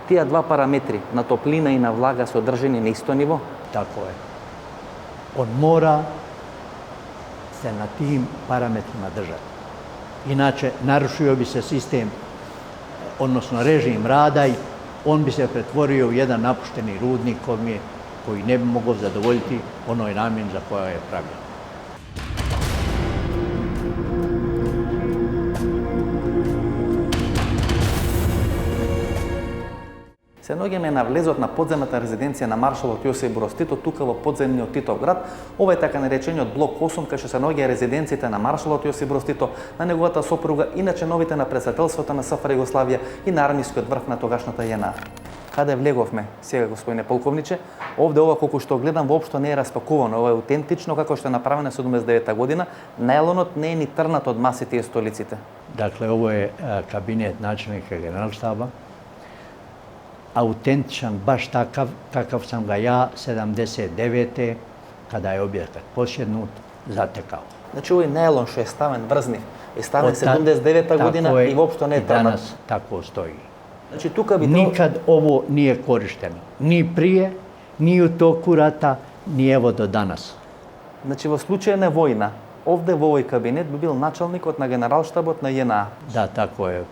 тие два параметри на топлина и на влага се одржани на исто ниво? Tako je. On mora se na tim parametrima držati. Inače, narušio bi se sistem, odnosno režim rada i on bi se pretvorio u jedan napušteni rudnik koji ne bi mogao zadovoljiti onoj namjeni za koja je pravljen. се наоѓаме на влезот на подземната резиденција на маршалот Јосип Броз Тито, тука во подземниот Титов град. Ова е така наречениот блок 8, кај што се наоѓа резиденциите на маршалот Јосип Броз Тито, на неговата сопруга, иначе новите на председателството на СФР Југославија и на армискиот врв на тогашната JNA. Каде влеговме сега, господине полковниче? Овде ова колку што гледам воопшто не е распакувано, ова е аутентично како што е направено 79 година. Најлонот не е ни трнат од масите и столиците. Dakle, ovo je kabinet načelnika generalštaba. Autentičan, baš takav kakav sam ga ja 79. kada je objekat posjednut zatekao. Значи овој најлон што е ставен врзни, е ставен 79 година и воопшто не е трнат. Danas tako stoji. Значи тука би Nikad ovo nije korišteno. Ni prije, ni u toku rata, ni evo do danas. Значи во случај на војна, овде во овој кабинет би бил началникот на генералштабот на JNA. Da, tako je.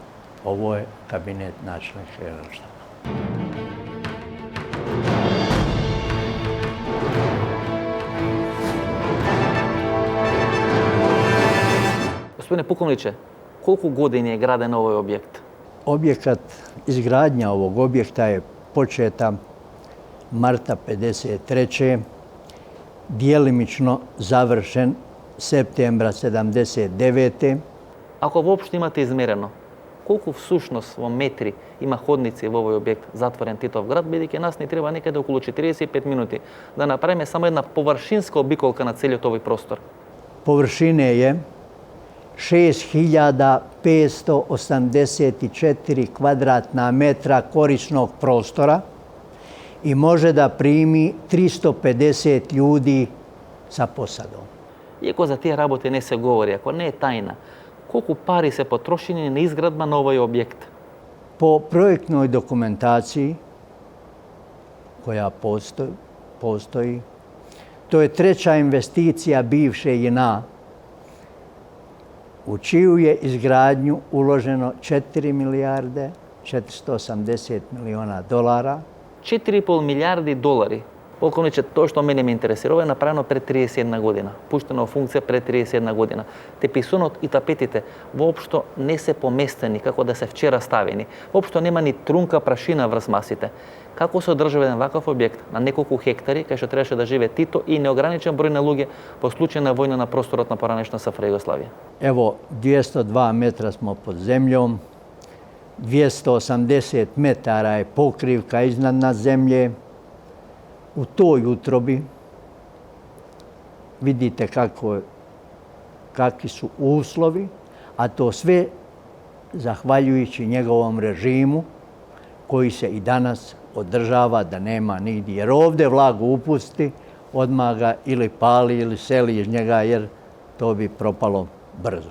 Ovo je kabinet načelnika generalštaba. Господине полковниче, колку години е граден овој објект? Objekat, izgradnja ovog objekta je početa marta 53. Djelimično završen septembra 79. Ако воопшто имате измерено, колку всушност во метри има ходници во овој објект затворен Титов град, бидејќи нас ни треба некаде околу 45 минути да направиме само една површинска обиколка на целиот овој простор. Površine je 6584 kvadratna metra korisnog prostora i može da primi 350 ljudi sa posadom. Иако за тие работи не се говори, ако не е тајна, колку пари се потрошени на изградба на овој објект? Po projektnoj dokumentaciji koja postoji, to je treća investicija bivše JNA, u čiju je izgradnju uloženo 4 milijarde 480 miliona dolara. 4,5 милиарди долари. Полковниче, тоа што мене ме интересира, ова е направено пред 31 година. Пуштено во функција пред 31 година. Теписонот и тапетите воопшто не се поместени како да се вчера ставени. Воопшто нема ни трунка прашина врз масите. Како се одржува еден ваков објект на неколку хектари, кај што требаше да живее Тито и неограничен број на луѓе во случај на војна на просторот на поранешна СФР Југославија? Evo, 202 metra smo pod zemljom, 280 metara je pokrivka iznad zemlje. U toj utrobi vidite kakvi su uslovi, a to sve zahvaljujući njegovom režimu koji se i danas održava da nema nigdje. Jer ovdje vlagu upusti, odmah ga ili pali ili seli iz njega jer to bi propalo brzo.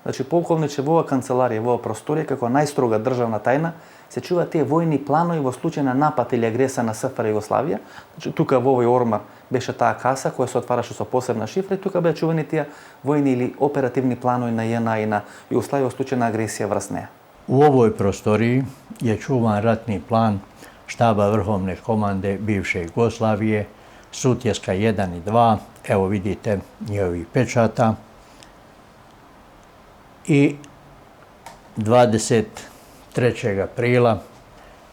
Значи, полковниче, во оваа канцеларија, во оваа просторија, како најстрога државна тајна, се чуваат тие војни планови во случај на напад или агресија на СФР Југославија. Значи, тука во овој ормар беше таа каса која се отвараше со посебна шифра и тука беа чувани тие војни или оперативни планови на JNA и на Југославија во случај на агресија врз неа. U ovoj prostoriji je čuvan ratni plan štaba Vrhovne komande bivše Jugoslavije, Sutjeska 1 i 2, evo vidite njihovih pečata. I 23. aprila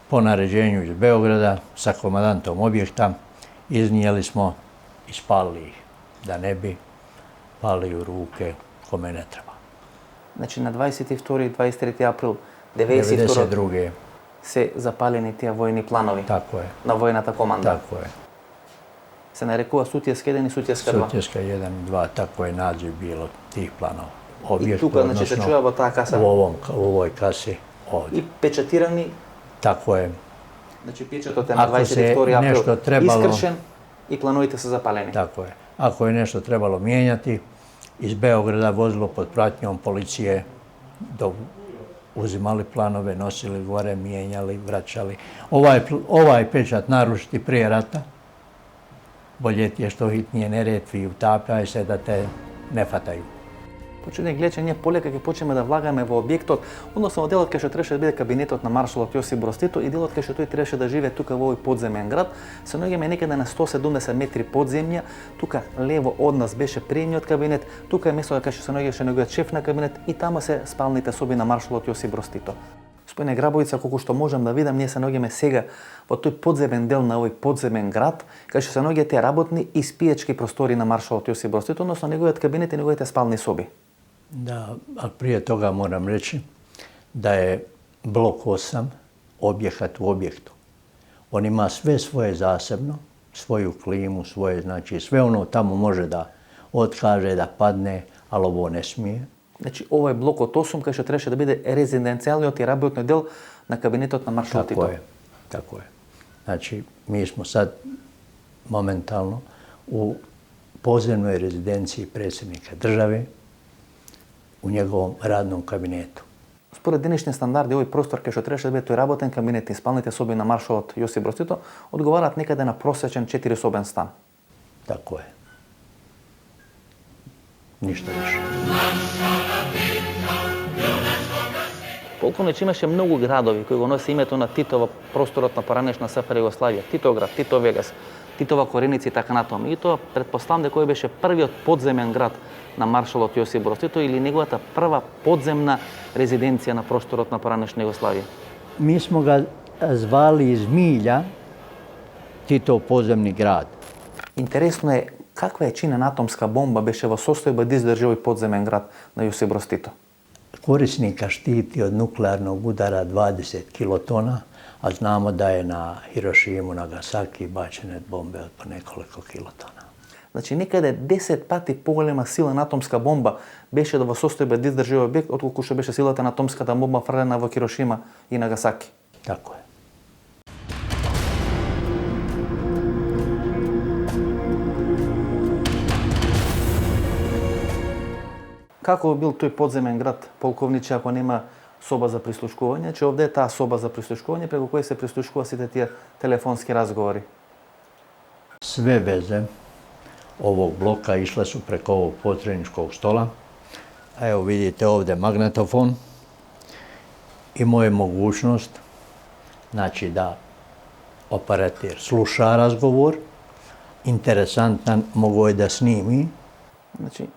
po naređenju iz Beograda sa komandantom objekta iznijeli smo i spalili ih, da ne bi pali u ruke kome ne treba. Значи на 22 и 23 април 92 се запалени тие војни планови. Тако е. На војната команда. Тако е. Се нарекува Сутјеска 1 и Сутјеска 2. Sutjeska 1 i 2, tako je naziv bilo tih planova. И тука, значи, се чува во таа каса? U ovoj kasi ovdje. И печатирани? Tako je. Значи, печатот е на 22 април искршен и плановите се запалени. Tako je. Ako je nešto trebalo mijenjati, iz Beograda vozilo pod pratnjom policije, uzimali planove, nosili gore, mijenjali, vraćali. Ovaj pečat narušiti prije rata, bolje ti je što hitnije neretvi, utapljaj se da te ne fataju. Почитувани гледачи, ние полека ќе почнеме да влагаме во објектот, односно во делот кај што требаше да биде кабинетот на маршалот Јосип Брз Тито и делот кај што тој требаше да живее тука во овој подземен град, се наоѓаме некаде на 170 метри подземја. Тука лево од нас беше приемниот кабинет, тука е местото кај што се наоѓаше неговиот шеф на кабинет и таму се спалните соби на маршалот Јосип Брз Тито. Господине Грабовица, колку што можам да видам, ние се наоѓаме сега во тој подземен дел на овој подземен град, кај што се наоѓаат тие работни и спиечки простори на маршалот Јосип Брз Тито, односно неговиот кабинет и неговите спални соби. Da, ali prije toga moram reći da je blok 8 objekat u objektu. On ima sve svoje zasebno, svoju klimu, svoje, znači sve ono tamo može da otkaže, da padne, ali ovo ne smije. Значи, ова е блокот 8, кај што требаше да биде резиденцијалниот и работниот дел на кабинетот на маршалот Тито. Tako je. Znači, mi smo sad momentalno u podzemnoj rezidenciji predsjednika države, u njegovom radnom kabinetu. Според денешни стандарди, овој простор кај што требаше да биде тој работен кабинет и спалните соби на маршалот Јосип Брз Тито одговараат некаде на просечен 4-собен стан. Tako je. Ništa više. Полковнич имаше многу градови кои го носи името на Тито во просторот на поранешна СФР Југославија. Титоград, Тито Вегас, Титова Кореници и така натаму. И тоа претпоставам дека кој беше првиот подземен град на маршалот Јосип Брз Тито или неговата прва подземна резиденција на просторот на поранешна Југославија. Mi smo ga zvali iz milja Titov podzemni grad. Интересно е каква е чинена атомска бомба беше во состојба да издржи овој подземен град на Јосип Брз Тито. Korisnika štiti od nuklearnog udara 20 kilotona, a znamo da je na Hirošimu, Nagasaki bačene bombe od po nekoliko kilotona. Значи некаде 10 пати поголема сила на атомска бомба беше во состојба да издржи овој објект отколку што беше силата на атомската бомба фрлена во Хирошима и Нагасаки. Tako je. Како бил тој подземен град, полковниче, ако нема соба за прислушкување? Че овде е таа соба за прислушкување преку која се прислушкува сите тие телефонски разговори. Sve veze ovog bloka išle su preko ovog podredničkog stola. A evo vidite ovde magnetofon. Imao je mogućnost, znači da operater sluša razgovor, interesantan, mogao je da snimi. Значи,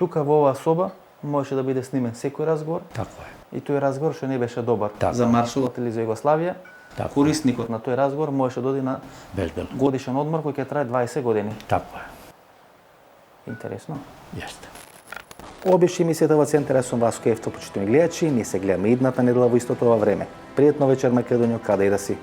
тука во оваа соба можеше да биде снимен секој разговор. Tako je. И тој разговор што не беше добар Така. за маршалот или за Југославија. Така. Корисникот на тој разговор можеше да оди на Безбедно. годишен одмор кој ќе трае 20 години. Tako je. Интересно. Jeste. Ова беше емисијата во Центар, сум Васко Евто, почитувани гледачи, ние се гледаме идната недела во истото ова време. Пријатно вечер, Македонијо, каде и да си.